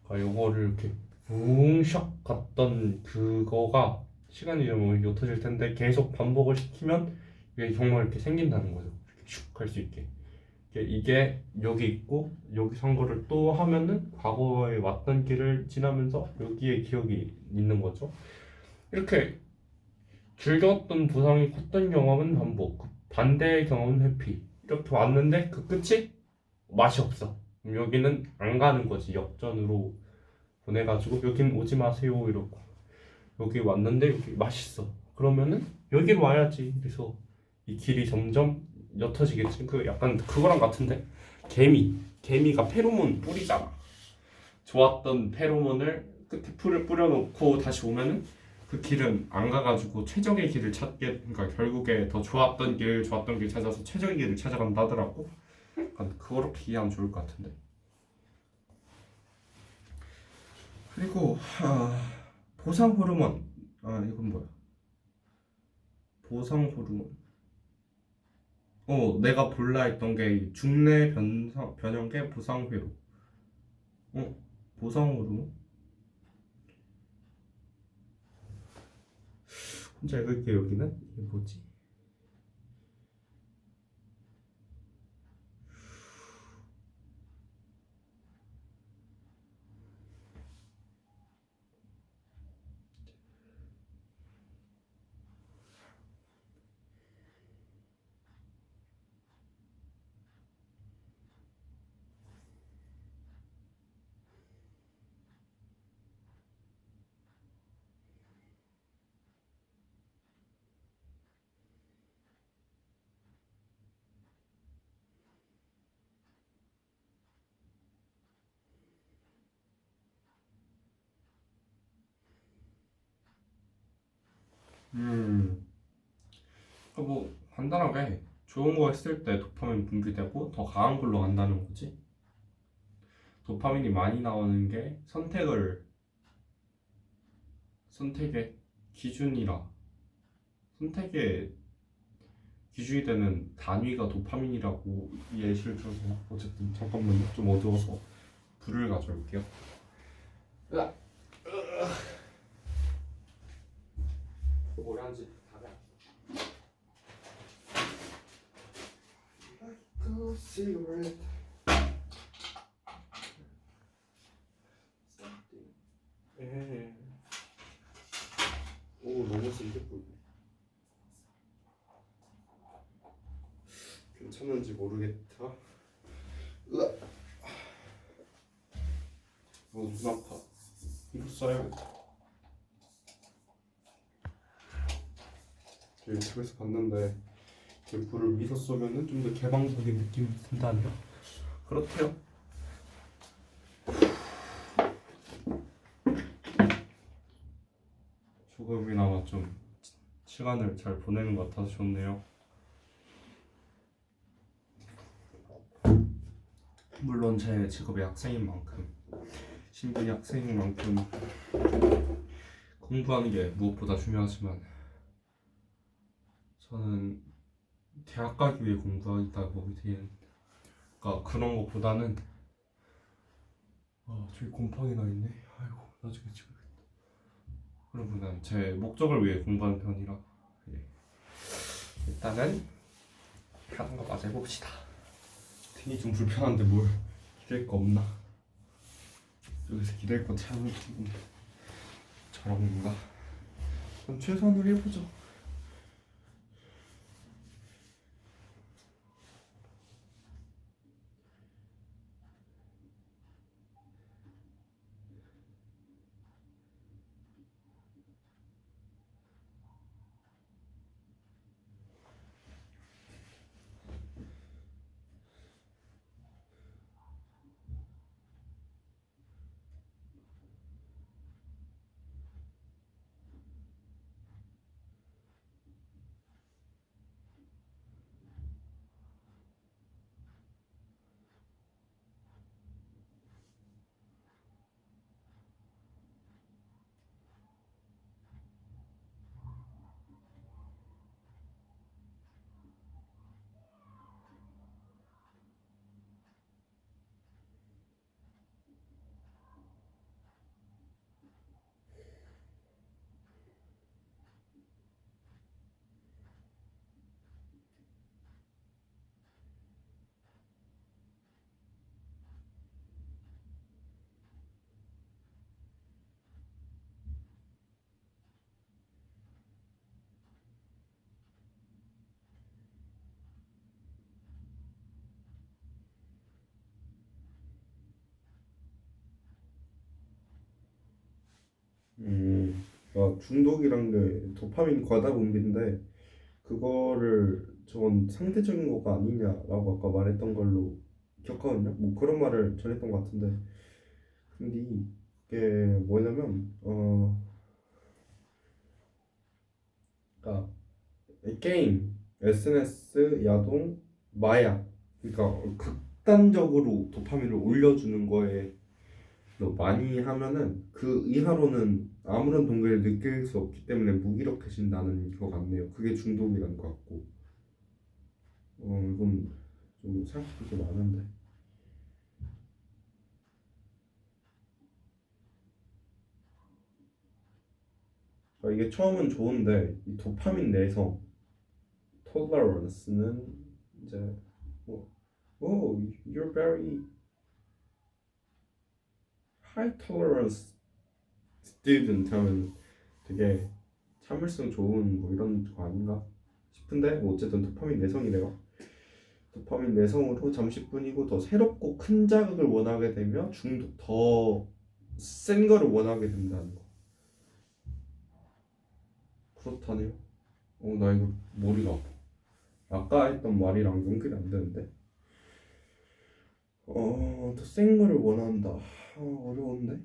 그러니까 요거를 이렇게 붕샥 갔던 그거가 시간이 좀 옅어질 텐데 계속 반복을 시키면 이게 경로가 이렇게 생긴다는 거죠. 이렇게 슉 갈 수 있게. 이게 여기 있고 여기서 한 거를 또 하면은 과거에 왔던 길을 지나면서 여기에 기억이 있는 거죠. 이렇게 즐겼던 보상이 컸던 경험은 반복, 반대의 경험은 회피. 이렇게 왔는데 그 끝이 맛이 없어. 그럼 여기는 안 가는 거지. 역전으로 보내가지고 여긴 오지 마세요 이러고, 여기 왔는데 여기 맛있어. 그러면은 여기로 와야지. 그래서 이 길이 점점 옅어지겠지. 그 약간 그거랑 같은데, 개미가 페로몬 뿌리잖아. 좋았던 페로몬을 끝에 풀을 뿌려놓고 다시 오면은 그 길은 안 가가지고 최적의 길을 찾게, 그러니까 결국에 더 좋았던 길 찾아서 최적의 길을 찾아간다 하더라고. 약간 그렇게 이해하면 좋을 것 같은데. 그리고 보상 호르몬. 이건 뭐야? 보상 호르몬. 내가 볼라 했던 게 중내 변형계 보상 회로. 보상 호르몬? 혼자 읽을게. 여기는 이게 뭐지? 음, 뭐 간단하게 좋은 거 했을 때 도파민 분비되고 더 강한 걸로 간다는 거지. 도파민이 많이 나오는 게 선택의 기준이라, 선택의 기준이 되는 단위가 도파민이라고 예시를 들어서. 어쨌든 잠깐만요, 좀 어두워서 불을 가져올게요. 으악. 오렌지 다가. 그 cigarette. 예. 오, 너무 센데 불. 괜찮은지 모르겠다. 으악. 눈 아파. 이거 써야겠다. 유튜브에서 봤는데 그 불을 위서 쏘면은 좀 더 개방적인 느낌이 든다네요. 그렇대요. 조금이나마 좀 시간을 잘 보내는 것 같아서 좋네요. 물론 제 직업이 학생인 만큼, 신분이 학생인 만큼 공부하는 게 무엇보다 중요하지만, 저는 대학 가기 위해 공부하다 보게 되는, 그러니까 그런 것보다는 저기 곰팡이가 있네. 아이고, 나중에 찍어야겠다. 그러보단 제 목적을 위해 공부하는 편이라. 예. 일단은 하는 거 마저 해봅시다. 등이 좀 불편한데 뭘 기댈 거 없나? 여기서 기댈 건 찾는 저런가? 그럼 최선을 해보죠. 그러니까 중독이란 게 도파민 과다 분비인데 그거를 저건 상대적인 거가 아니냐라고 아까 말했던 걸로 기억하거든요. 뭐 그런 말을 전했던 것 같은데 근데 이게 뭐냐면 그러니까 게임, SNS, 야동, 마약 그러니까 극단적으로 도파민을 올려주는 거에 너 많이 하면은 그 이하로는 아무런 동기를 느낄 수 없기 때문에 무기력해진다는 것 같네요. 그게 중독이란 것 같고 이건 좀 생각할 게 많은데 그러니까 이게 처음은 좋은데 이 도파민 내성 tolerance는 이제 뭐 oh you're very high tolerance student 하면 되게 참을성 좋은 뭐 이런 거 아닌가 싶은데 뭐 어쨌든 도파민 내성이래요. 도파민 내성으로 잠시뿐이고 더 새롭고 큰 자극을 원하게 되며 중독 더 센 거를 원하게 된다는 거. 그렇다네요. 나 이거 머리가 아파. 아까 했던 말이랑 연결이 안 되는데. 더 센 거를 원한다. 어려운데.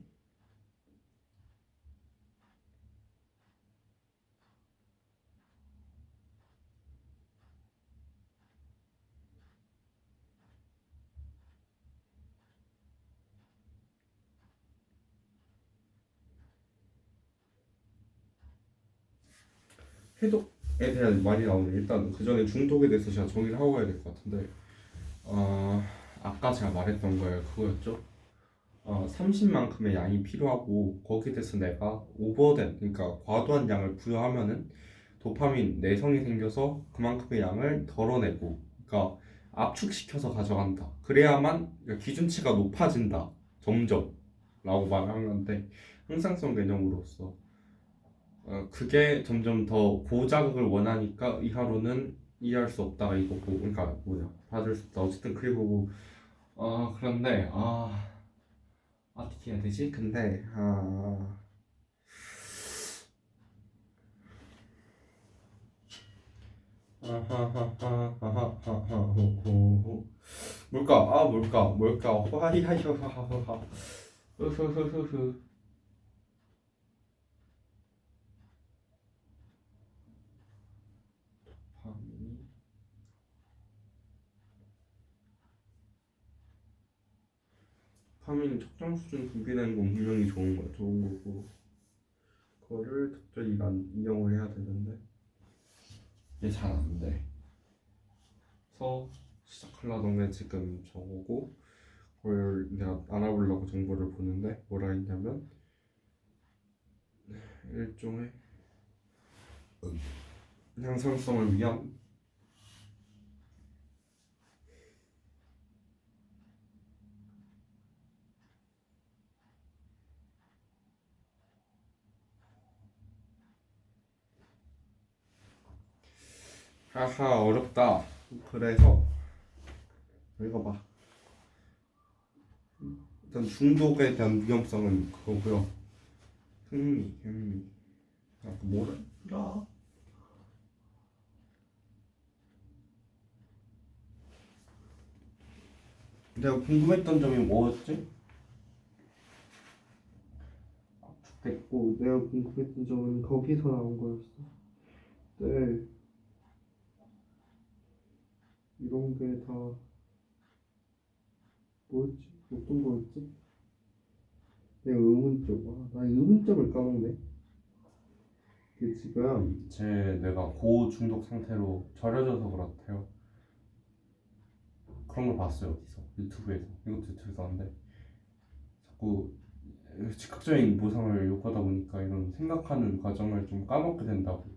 해독에 대한 말이 나오네. 일단 그 전에 중독에 대해서 제가 정의를 하고 가야 될 것 같은데. 아까 제가 말했던 거예요. 그거였죠. 30만큼의 양이 필요하고 거기에 대해서 내가 오버된 그러니까 과도한 양을 부여하면은 도파민 내성이 생겨서 그만큼의 양을 덜어내고 그러니까 압축시켜서 가져간다. 그래야만 그러니까 기준치가 높아진다. 점점 라고 말하는 건데 항상성 개념으로서 그게 점점 더 고자극을 원하니까 이하로는 이해할 수 없다가 이거고 그러니까 뭐냐 받을 수 없다. 어쨌든 그리고 그런데 어떻게 해야 되지? 근데 뭘까 화이하이하하하 흐흐흐흐흐 파민이 적정 수준 분비되는 건 분명히 좋은 거고 그거를 적절히 이용을 해야 되는데 이게 잘 안 돼. 그래서 시작하려던 게 지금 저거고 그걸 내가 알아보려고 정보를 보는데 뭐라 했냐면 일종의 향상성을 위한 하하 어렵다. 그래서 읽어봐. 일단 중독에 대한 위험성은 그거고요. 흥미. 아까 뭐라? 내가 궁금했던 점이 뭐였지? 됐고 내가 궁금했던 점은 거기서 나온 거였어. 네, 이런 게 다 뭐였지? 어떤 거였지? 내가 의문점. 나 의문점을 까먹네. 이게 지금 내가 고중독 상태로 절여져서 그렇대요. 그런 걸 봤어요 어디서 유튜브에서. 이것도 유튜브에서 하는데 자꾸 즉각적인 보상을 요구하다 보니까 이런 생각하는 과정을 좀 까먹게 된다고.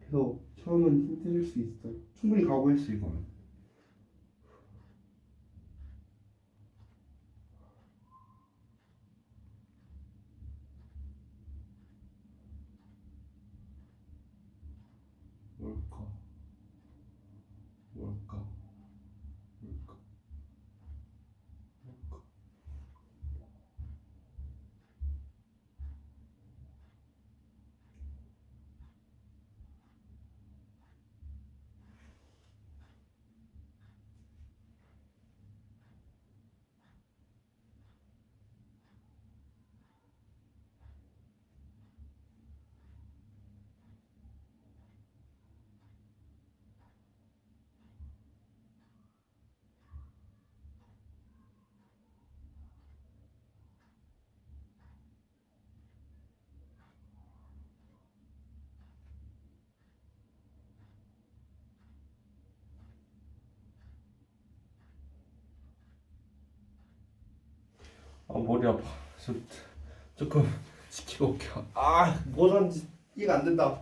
그래서 처음은 힘들 수 있어. 충분히 각오할 수 이거는. 뭘까? 뭘까? 뭘까? 뭘까? 머리 아파. 조금 시키고 올게요. 뭐든지 이해가 안 된다.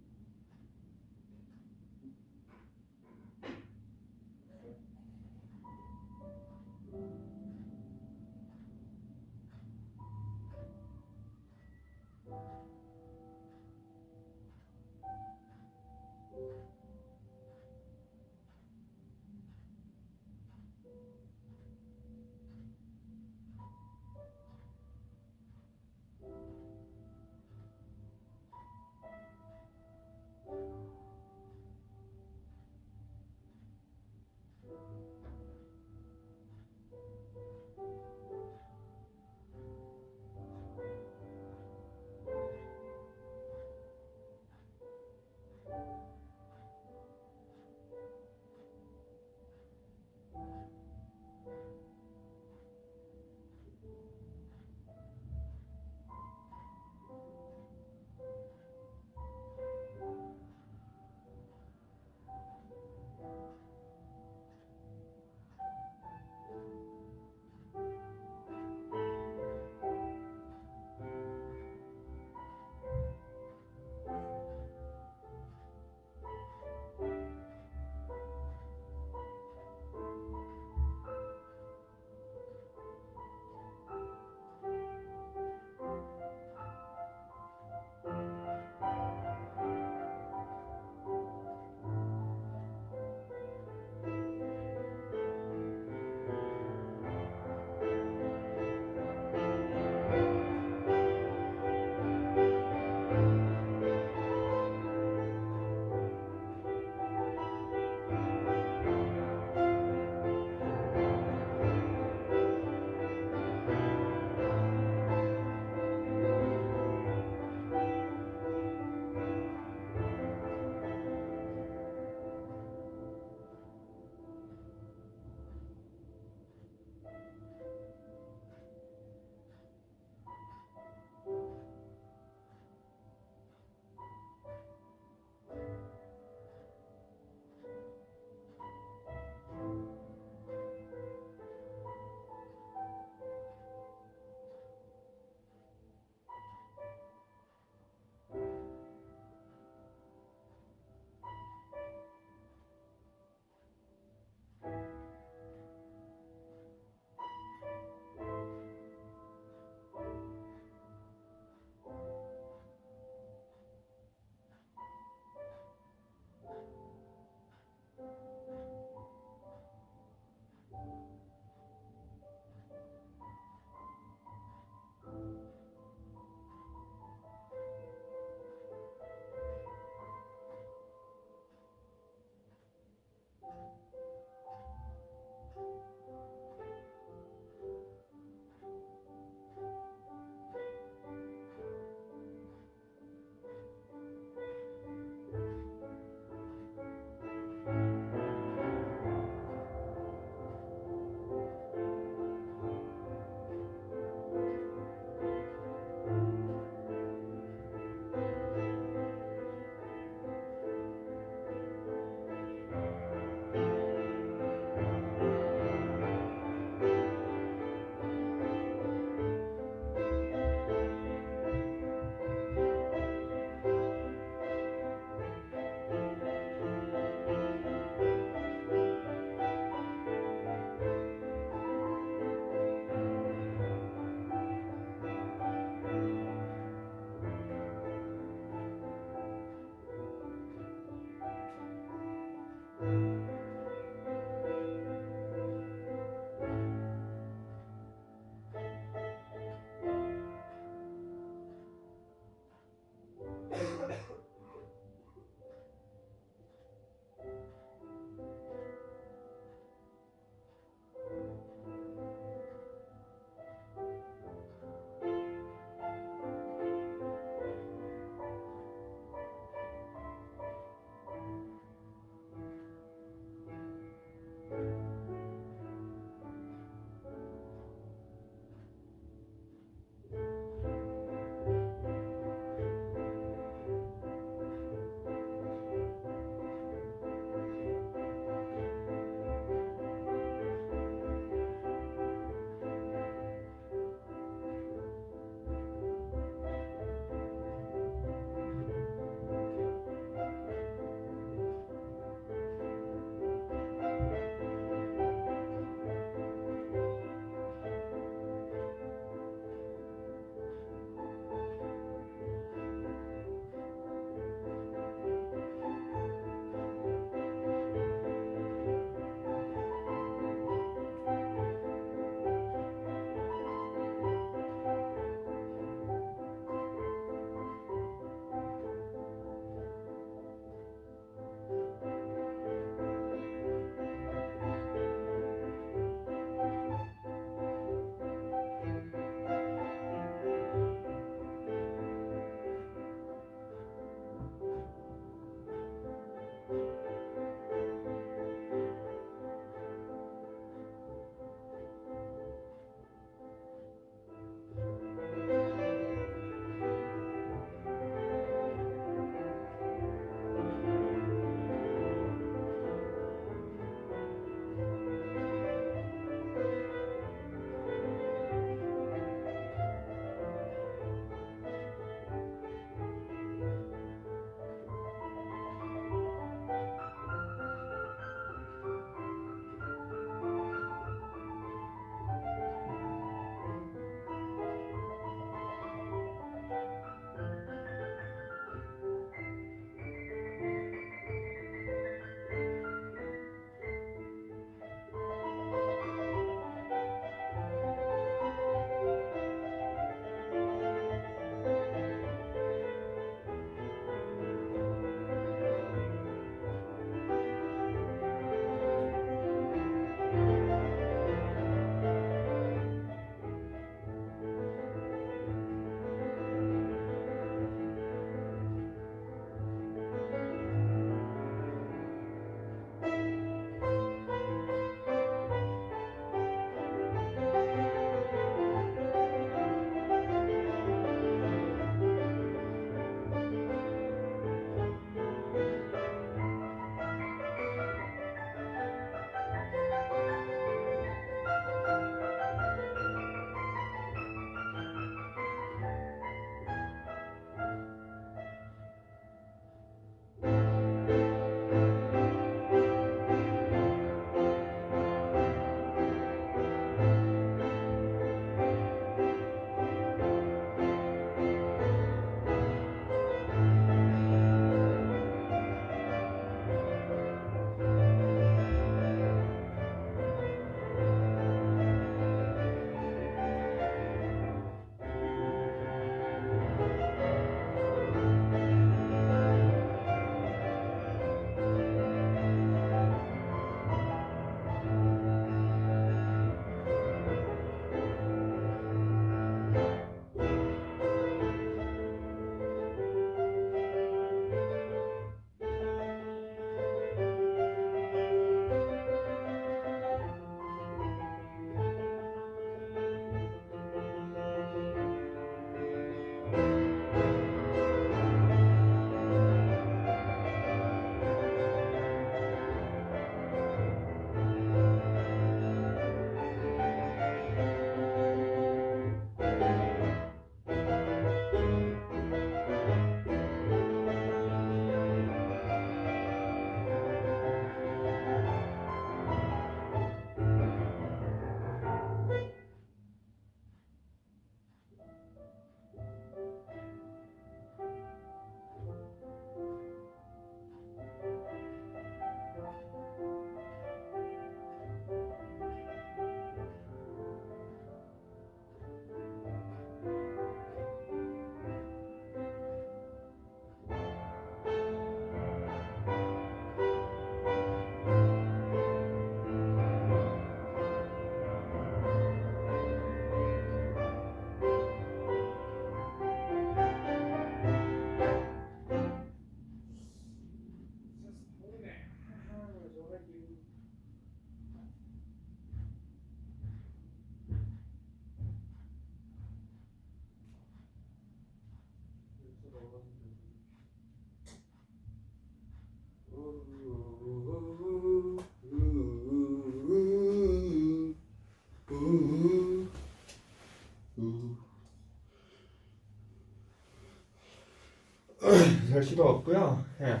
날씨도 왔고요. 예.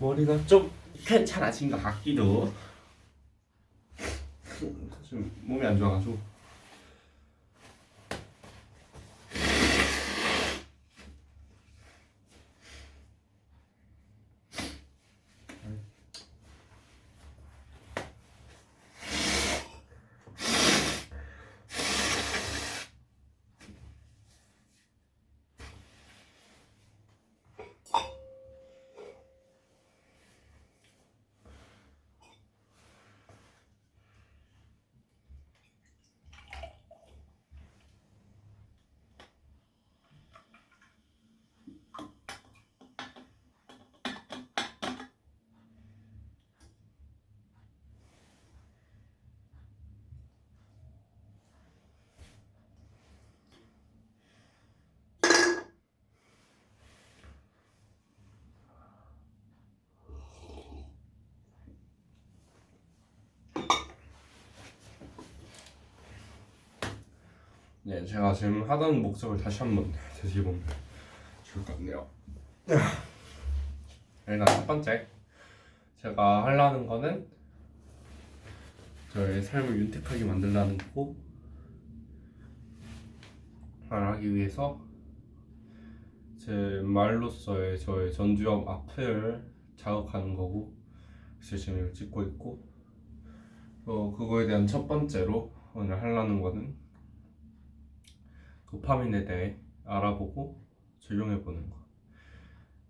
머리가 좀 괜찮아진 것 같기도. 지금 몸이 안 좋아가지고. 네, 제가 지금 하던 목적을 다시 한번 되짚어보면 좋을 것 같네요. 일단 첫 번째, 제가 하려는 거는 저의 삶을 윤택하게 만들라는 거고, 하기 위해서 제 말로서의 저의 전두엽 앞을 자극하는 거고, 그래서 지금 이걸 찍고 있고, 그거에 대한 첫 번째로 오늘 하려는 거는 도파민에 대해 알아보고 적용해보는 거.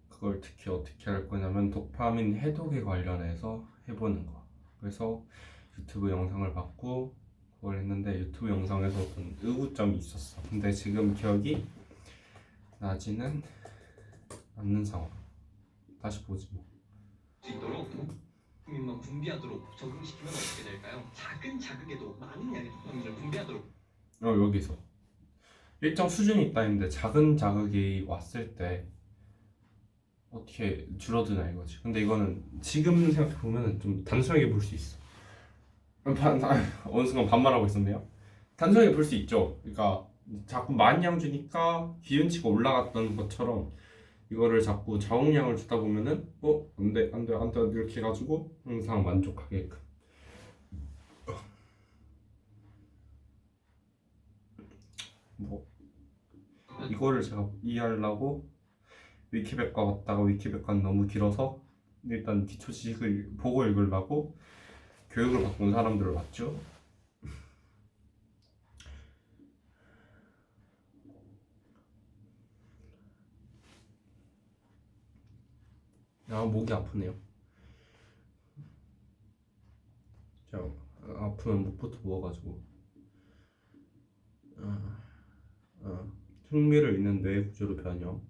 그걸 특히 어떻게 할 거냐면 도파민 해독에 관련해서 해보는 거. 그래서 유튜브 영상을 봤고 그걸 했는데 유튜브 영상에서 어떤 의구점이 있었어. 근데 지금 기억이 나지는 않는 상황. 다시 보지 뭐. 있도록 도파민만 분비하도록 적응시키면 어떻게 될까요? 작은 자극에도 많은 양의 도파민을 분비하도록. 여기서 일정 수준이 있다 했는데 작은 자극이 왔을 때 어떻게 줄어드나 이거지. 근데 이거는 지금 생각해 보면 좀 단순하게 볼 수 있어. 어느 순간 반말하고 있었네요. 단순하게 볼 수 있죠. 그러니까 자꾸 많은 양 주니까 기준치가 올라갔던 것처럼 이거를 자꾸 자웅량을 주다 보면은 안돼 이렇게 해가지고 항상 만족하게끔. 뭐 이거를 제가 이해하려고 위키백과 왔다가 위키백과는 너무 길어서 일단 기초 지식을 보고 읽으려고 교육을 받고 온 사람들을 봤죠. 목이 아프네요. 제가 아프면 목부터 부어가지고 흥미를 잃는 뇌 구조로 변형.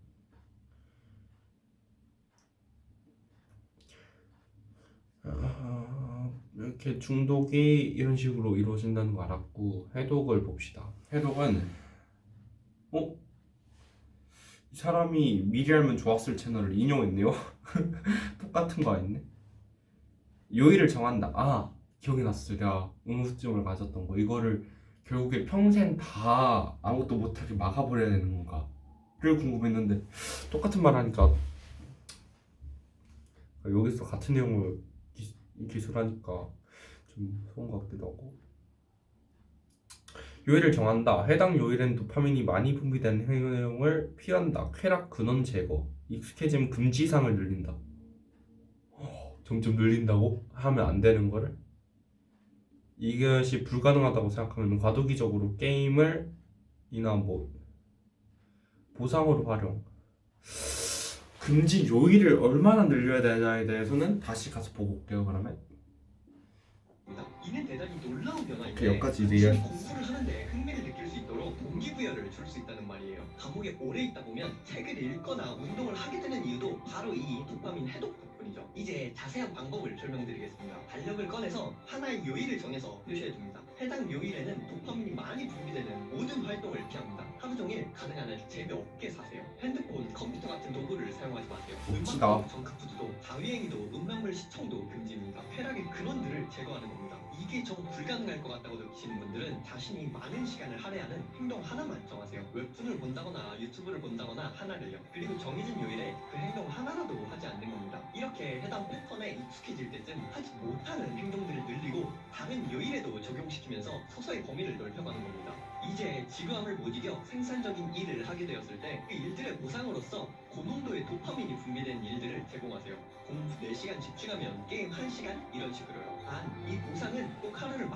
이렇게 중독이 이런 식으로 이루어진다는 거 알았고, 해독을 봅시다. 해독은 이 사람이 미리 알면 좋았을 채널을 인용했네요. 똑같은 거 아니네. 요일을 정한다. 기억이 났어요. 내가 응후증을 가졌던 거. 이거를 결국에 평생 다 아무것도 못하게 막아버려야 되는 건가를 궁금했는데 똑같은 말 하니까 여기서 같은 내용을 기술하니까 좀 좋은 것 같기도 하고. 요일을 정한다. 해당 요일엔 도파민이 많이 분비되는 행동을 피한다. 쾌락 근원 제거. 익숙해지면 금지사항을 늘린다. 점점 늘린다고? 하면 안 되는 거를? 이것이 불가능하다고 생각하면 과도기적으로 게임을 이나 보상으로 활용. 금지 요일을 얼마나 늘려야 되냐에 대해서는 다시 가서 보고 올게요. 그러면 이는 대단히 놀라운 변화인데 여기까지 이해할 공부를 하는데 흥미를 느낄 수 있도록 동기부여를 줄 수 있다는 말이에요. 감옥에 오래 있다 보면 책을 읽거나 운동을 하게 되는 이유도 바로 이 도파민 해독 덕분이죠. 이제 자세한 방법을 설명드리겠습니다. 달력을 꺼내서 하나의 요일을 정해서 표시해 둡니다. 해당 요일에는 도파민이 많이 분비되는 모든 활동을 피합니다. 하루 종일 가능한 한 재미없게 사세요. 핸드폰, 컴퓨터 같은 도구를 사용하지 마세요. 멋지다. 음악도, 정크푸드도, 자위행위도, 음란물 시청도 금지입니다. 쾌락의 근원들을 제거하는 겁니다. 이게 정 불가능할 것 같다고 느끼시는 분들은 자신이 많은 시간을 할애하는 행동 하나만 정하세요. 웹툰을 본다거나 유튜브를 본다거나 하나를요. 그리고 정해진 요일에 그 행동 하나라도 하지 않는 겁니다. 이렇게 해당 패턴에 익숙해질 때쯤 하지 못하는 행동들을 늘리고 다른 요일에도 적용시키면서 서서히 범위를 넓혀가는 겁니다. 이제 지루함을 못 이겨 생산적인 일을 하게 되었을 때 그 일들의 보상으로서 고농도의 도파민이 분비된 일들을 제공하세요. 공부 4시간 집중하면 게임 1시간 이런 식으로요. 단 이 보상은 꼭 하루를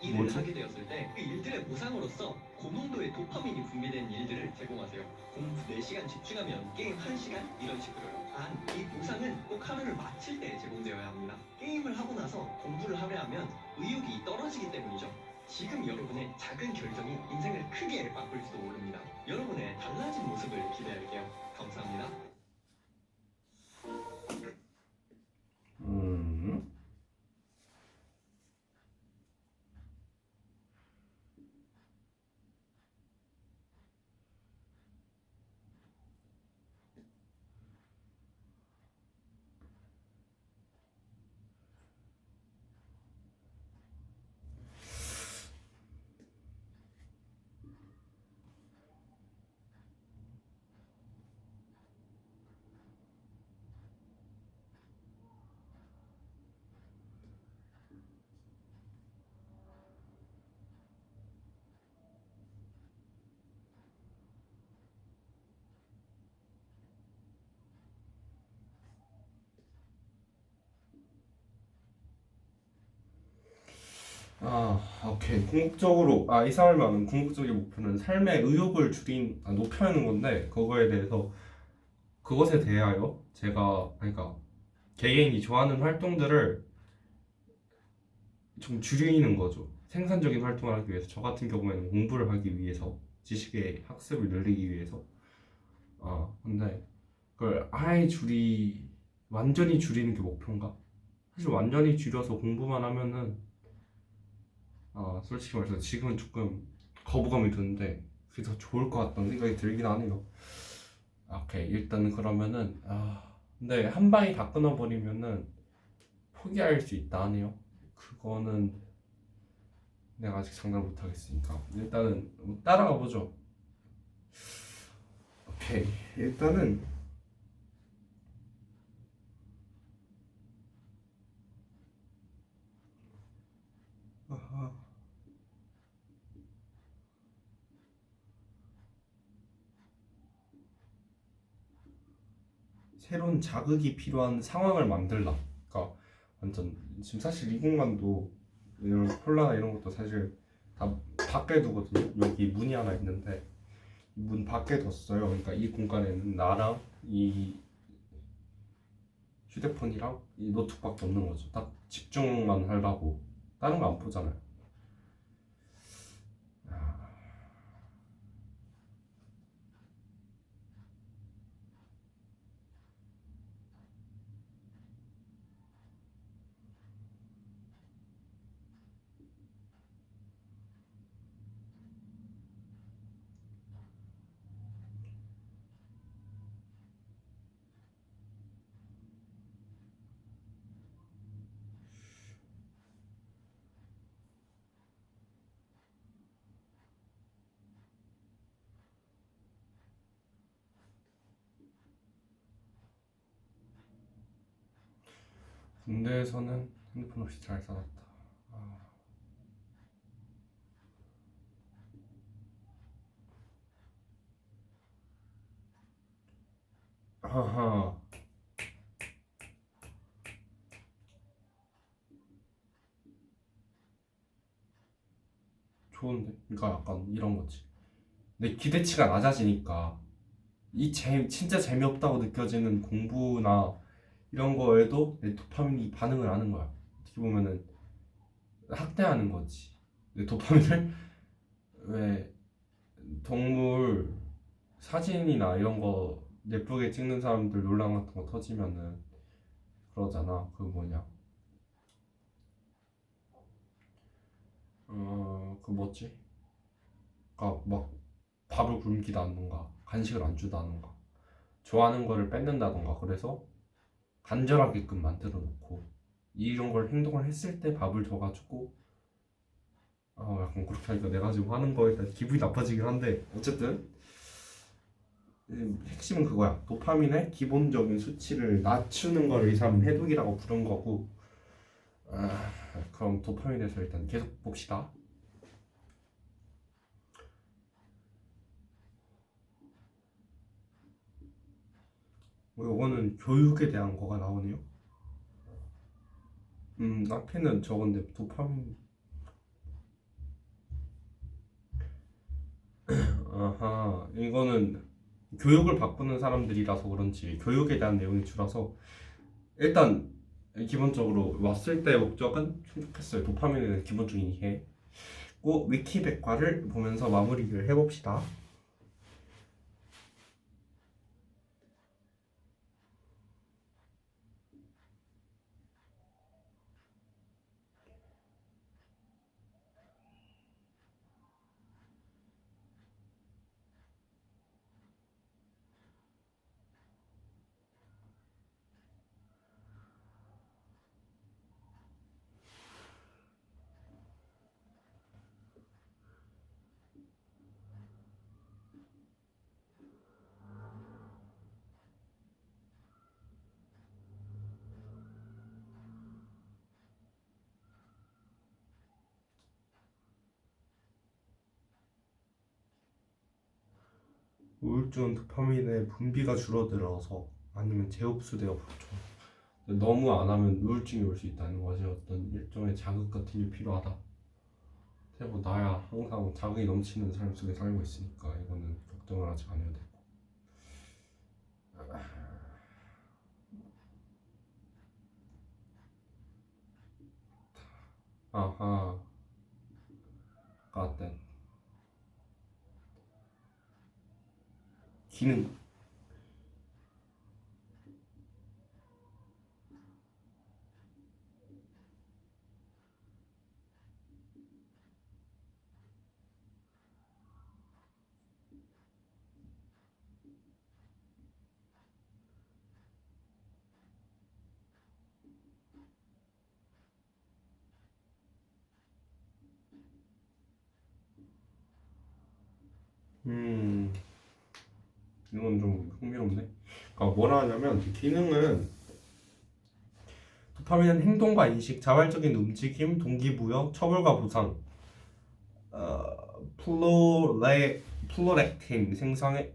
일을 뭐지? 하게 되었을 때 그 일들의 보상으로서 고농도의 도파민이 분비된 일들을 제공하세요. 공부 4시간 집중하면 게임 1시간 이런 식으로요. 단 이 보상은 꼭 하루를 마칠 때 제공되어야 합니다. 게임을 하고 나서 공부를 하려 하면 의욕이 떨어지기 때문이죠. 지금 여러분의 작은 결정이 인생을 크게 바꿀지도 모릅니다. 여러분의 달라진 모습을 기대할게요. 감사합니다. 음. 오케이. 궁극적으로, 이 사람이 말하는 궁극적인 목표는 삶의 의욕을 높여는 건데, 그것에 대하여 제가, 그러니까, 개개인이 좋아하는 활동들을 좀 줄이는 거죠. 생산적인 활동을 하기 위해서. 저 같은 경우에는 공부를 하기 위해서, 지식의 학습을 늘리기 위해서. 근데, 그걸 완전히 줄이는 게 목표인가? 사실 완전히 줄여서 공부만 하면은, 솔직히 말해서 지금은 조금 거부감이 드는데 그게 더 좋을 것 같다는 생각이 들긴 하네요. 오케이, 일단은 그러면은 근데 한 방에 다 끊어버리면은 포기할 수 있다 하네요. 그거는 내가 아직 장담 못 하겠으니까 일단은 따라가 보죠. 오케이, 일단은 아하. 새로운 자극이 필요한 상황을 만들라. 그러니까 완전 지금 사실 이 공간도 이런 콜라나 이런 것도 사실 다 밖에 두거든요. 여기 문이 하나 있는데 문 밖에 뒀어요. 그러니까 이 공간에는 나랑 이 휴대폰이랑 이 노트북밖에 없는 거죠. 딱 집중만 하려고 다른 거 안 보잖아요. 군대에서는 핸드폰 없이 잘 살았다. 아하. 좋은데? 그러니까 약간 이런 거지. 내 기대치가 낮아지니까 진짜 재미없다고 느껴지는 공부나 이런 거에도 내 도파민이 반응을 하는 거야. 어떻게 보면은 학대하는 거지. 내 도파민을 왜 동물 사진이나 이런 거 예쁘게 찍는 사람들 논란 같은 거 터지면은 그러잖아. 그 뭐냐. 그 뭐지? 그러니까 막 밥을 굶기다던가 간식을 안 주다던가 좋아하는 거를 뺏는다던가 그래서 간절하게끔 만들어 놓고 이런 걸 행동을 했을 때 밥을 줘가지고 약간 그렇게 하니까 내가 지금 하는 거에 대해서 기분이 나빠지긴 한데 어쨌든 핵심은 그거야. 도파민의 기본적인 수치를 낮추는 걸 이 사람은 해독이라고 부른 거고 그럼 도파민에 대해서 일단 계속 봅시다. 요거는 교육에 대한 거가 나오네요. 앞에는 저건데 도파민 아하 이거는 교육을 바꾸는 사람들이라서 그런지 교육에 대한 내용이 줄어서 일단 기본적으로 왔을 때 목적은 충족했어요. 도파민에 대한 기본적인 이해 꼭 위키백과를 보면서 마무리를 해봅시다. 우울증은 도파민의 분비가 줄어들어서 아니면 재흡수되어 그렇죠. 너무 안 하면 우울증이 올 수 있다는 거지. 어떤 일종의 자극 같은 게 필요하다. 대부 나야 항상 자극이 넘치는 삶 속에 살고 있으니까 이거는 걱정을 하지 않아야 되고. 아하, got that. 기능. 이건 좀 흥미롭네. 그러니까 뭐라 하냐면 기능은 도파민은 행동과 인식, 자발적인 움직임, 동기부여, 처벌과 보상, 플로렉틴 생산의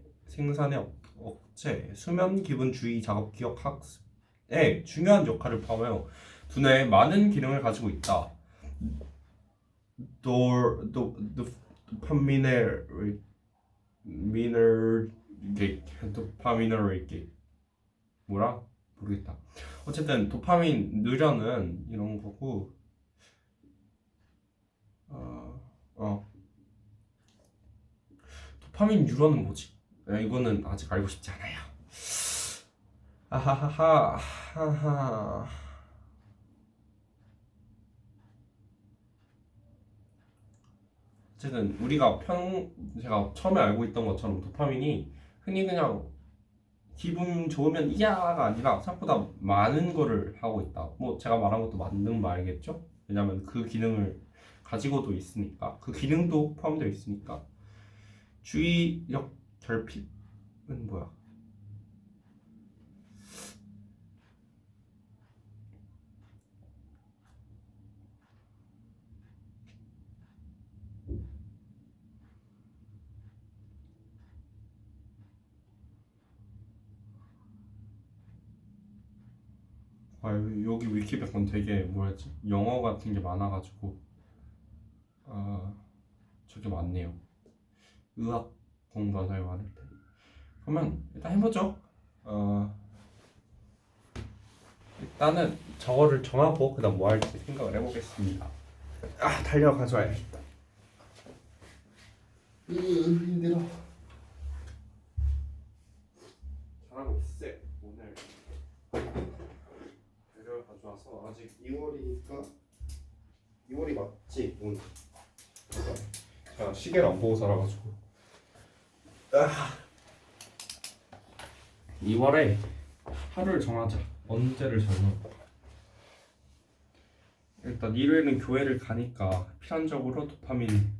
억제, 수면, 기분, 주의, 작업, 기억, 학습에 중요한 역할을 포함하여 두뇌에 많은 기능을 가지고 있다. 도파미너레이게 뭐라 모르겠다. 어쨌든 도파민 느려는 이런 거고 도파민 뉴런은 뭐지? 이거는 아직 알고 싶지 않아요. 아하하하 하하. 어쨌든 제가 처음에 알고 있던 것처럼 도파민이 흔히 그냥 기분 좋으면 이야가 아니라 생각보다 많은 거를 하고 있다. 뭐 제가 말한 것도 맞는 말이겠죠? 왜냐면 그 기능을 가지고도 있으니까 그 기능도 포함되어 있으니까. 주의력 결핍은 뭐야? 여기 위키백과는 되게 뭐였지? 영어 같은 게 많아가지고 저게 많네요. 의학 공부하다 많을 때. 그러면 일단 해보죠. 일단은 저거를 정하고 그다음 뭐 할지 생각을 해보겠습니다. 달려 가져와야겠다. 힘들어. 잘하고 있어. 오늘 배를 가져와서 아직 2월이니까 2월이 맞지 오늘. 제가 시계를 안 보고 살아가지고 2월에 하루를 정하자. 언제를 정할까? 일단 일요일은 교회를 가니까 필연적으로 도파민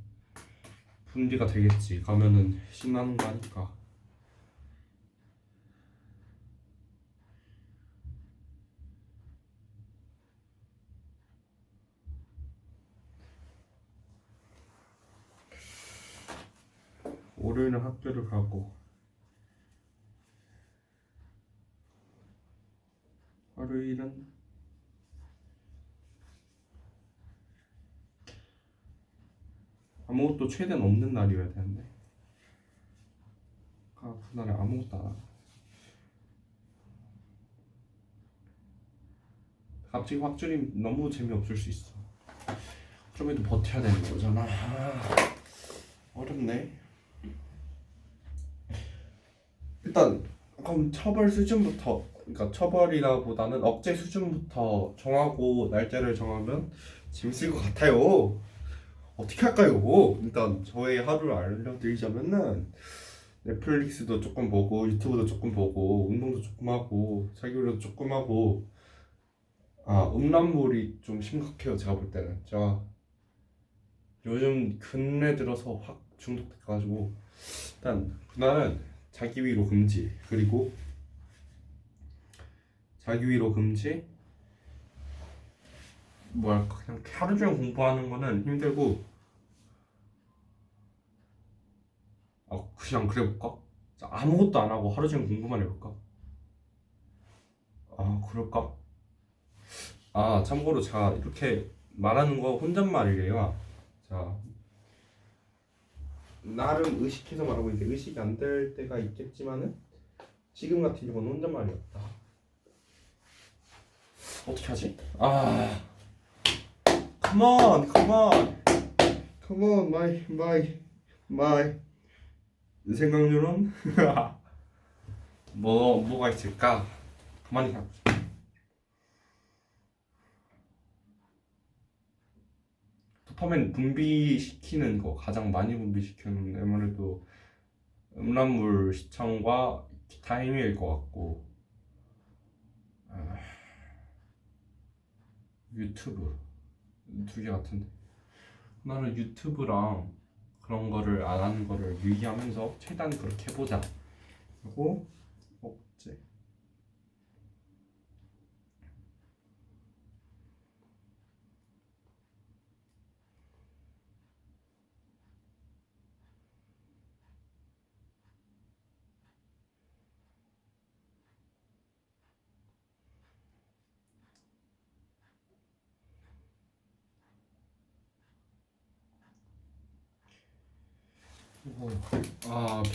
분비가 되겠지. 가면은 신나는 거 하니까. 월요일은 학교를 가고 화요일은 아무것도 최대한 없는 날이어야 되는데 그날에 아무것도 안 하고 갑자기 확 줄이면 너무 재미없을 수 있어. 그럼에도 버텨야 되는 거잖아. 어렵네. 일단 그럼 처벌 수준부터, 그러니까 처벌이라보다는 억제 수준부터 정하고 날짜를 정하면 재밌을 것 같아요. 어떻게 할까요? 일단 저의 하루를 알려드리자면은 넷플릭스도 조금 보고 유튜브도 조금 보고 운동도 조금 하고 자기계발도 조금 하고. 음란물이 좀 심각해요. 제가 볼 때는 제가 요즘 근래 들어서 확 중독돼가지고 일단 그날은 자기 위로 금지, 그리고 자기 위로 금지 뭐랄까 그냥 하루 종일 공부하는 거는 힘들고 그냥 그래볼까? 아무것도 안 하고 하루 종일 공부만 해볼까? 그럴까? 참고로 제가 이렇게 말하는 거 혼잣말이래요. 자, 나름 의식해서 말하고 있는데 의식이 안 될 때가 있겠지만은 지금 같은 경우는 혼잣말이었다. 어떻게 하지? Come on, come on, come on, my 생각률은 뭐가 있을까? 가만히 생각해. 도파민 분비시키는 거, 가장 많이 분비시키는 아무래도 음란물 시청과 기타 행위일 것 같고, 유튜브 두 개 같은데 나는 유튜브랑 그런 거를 안 하는 거를 유의하면서 최대한 그렇게 해보자. 그리고 억제.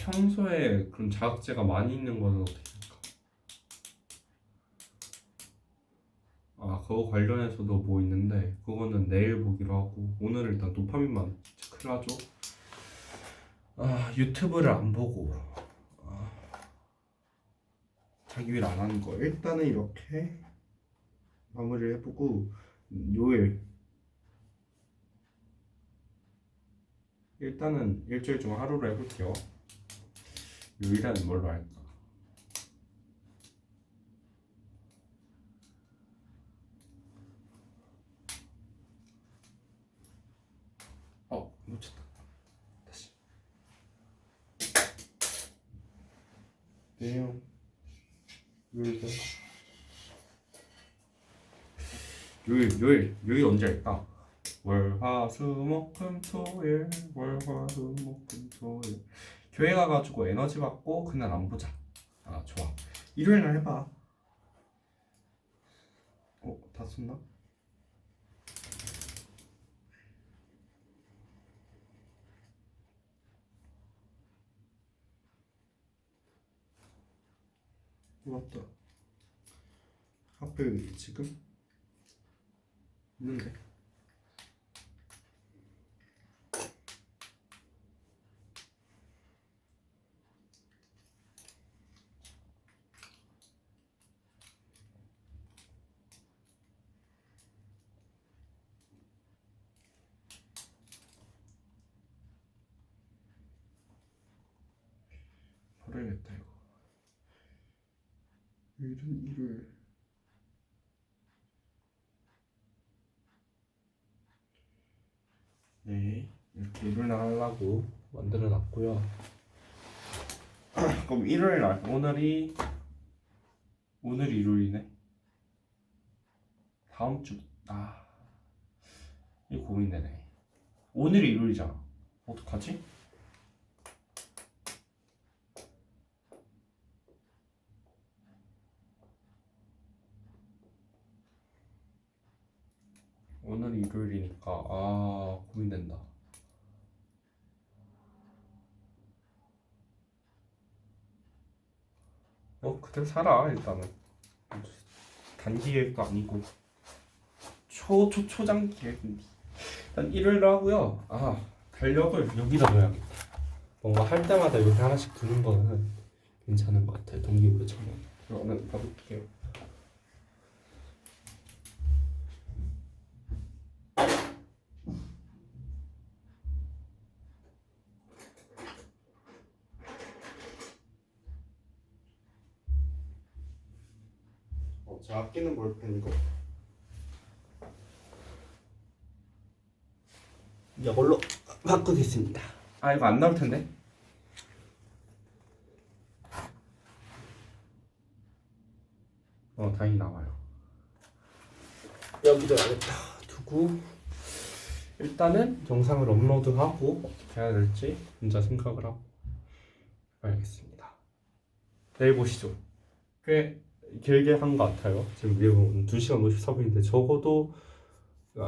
평소에 그런 자극제가 많이 있는 거는 어떻게 할까? 그거 관련해서도 뭐 있는데 그거는 내일 보기로 하고 오늘 일단 도파민만 체크를 하죠. 유튜브를 안 보고 자기 일 안 하는 거 일단은 이렇게 마무리를 해보고, 요일 일단은 일주일 중 하루로 해볼게요. 요일은 뭘로 할까? 놓쳤다. 다시. 내용 요일 언제 할까? 월화수목금토일 월화수목금토일 교회 가가지고 에너지 받고 그날 안 보자. 좋아. 일요일 날 해봐. 다 썼나? 맞다. 하필 지금 있는데. 해야겠다 이거. 일은 일요일. 네, 이렇게 일요일 날 하려고 만들어 놨고요. 그럼 일요일 날 오늘이 일요일이네. 다음 주 이거 고민되네. 오늘이 일요일이잖아. 어떡하지? 오늘이 일요일이니까 고민된다. 그대로 살아 일단은. 단기 계획도 아니고 초장 계획인데 일단 일요일로 하고요. 달력을 여기다 넣어야겠다. 뭔가 할 때마다 이렇게 하나씩 두는 거는 괜찮은 것 같아요. 동기부여처럼. 그러면 봐볼게요. 제가 아끼는 볼펜 이걸로 바꾸겠습니다. 이거 안 나올 텐데. 다행히 나와요. 여기도 여기다 두고 일단은 영상을 업로드하고 어떻게 해야 될지 혼자 생각을 하고 해봐야겠습니다. 내일 보시죠. 꽤 길게 한 것 같아요. 지금 미국은 2시간 54분인데 적어도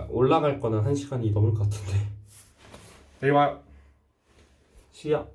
올라갈 거는 1시간이 넘을 것 같은데. 내일 봐요. 시야.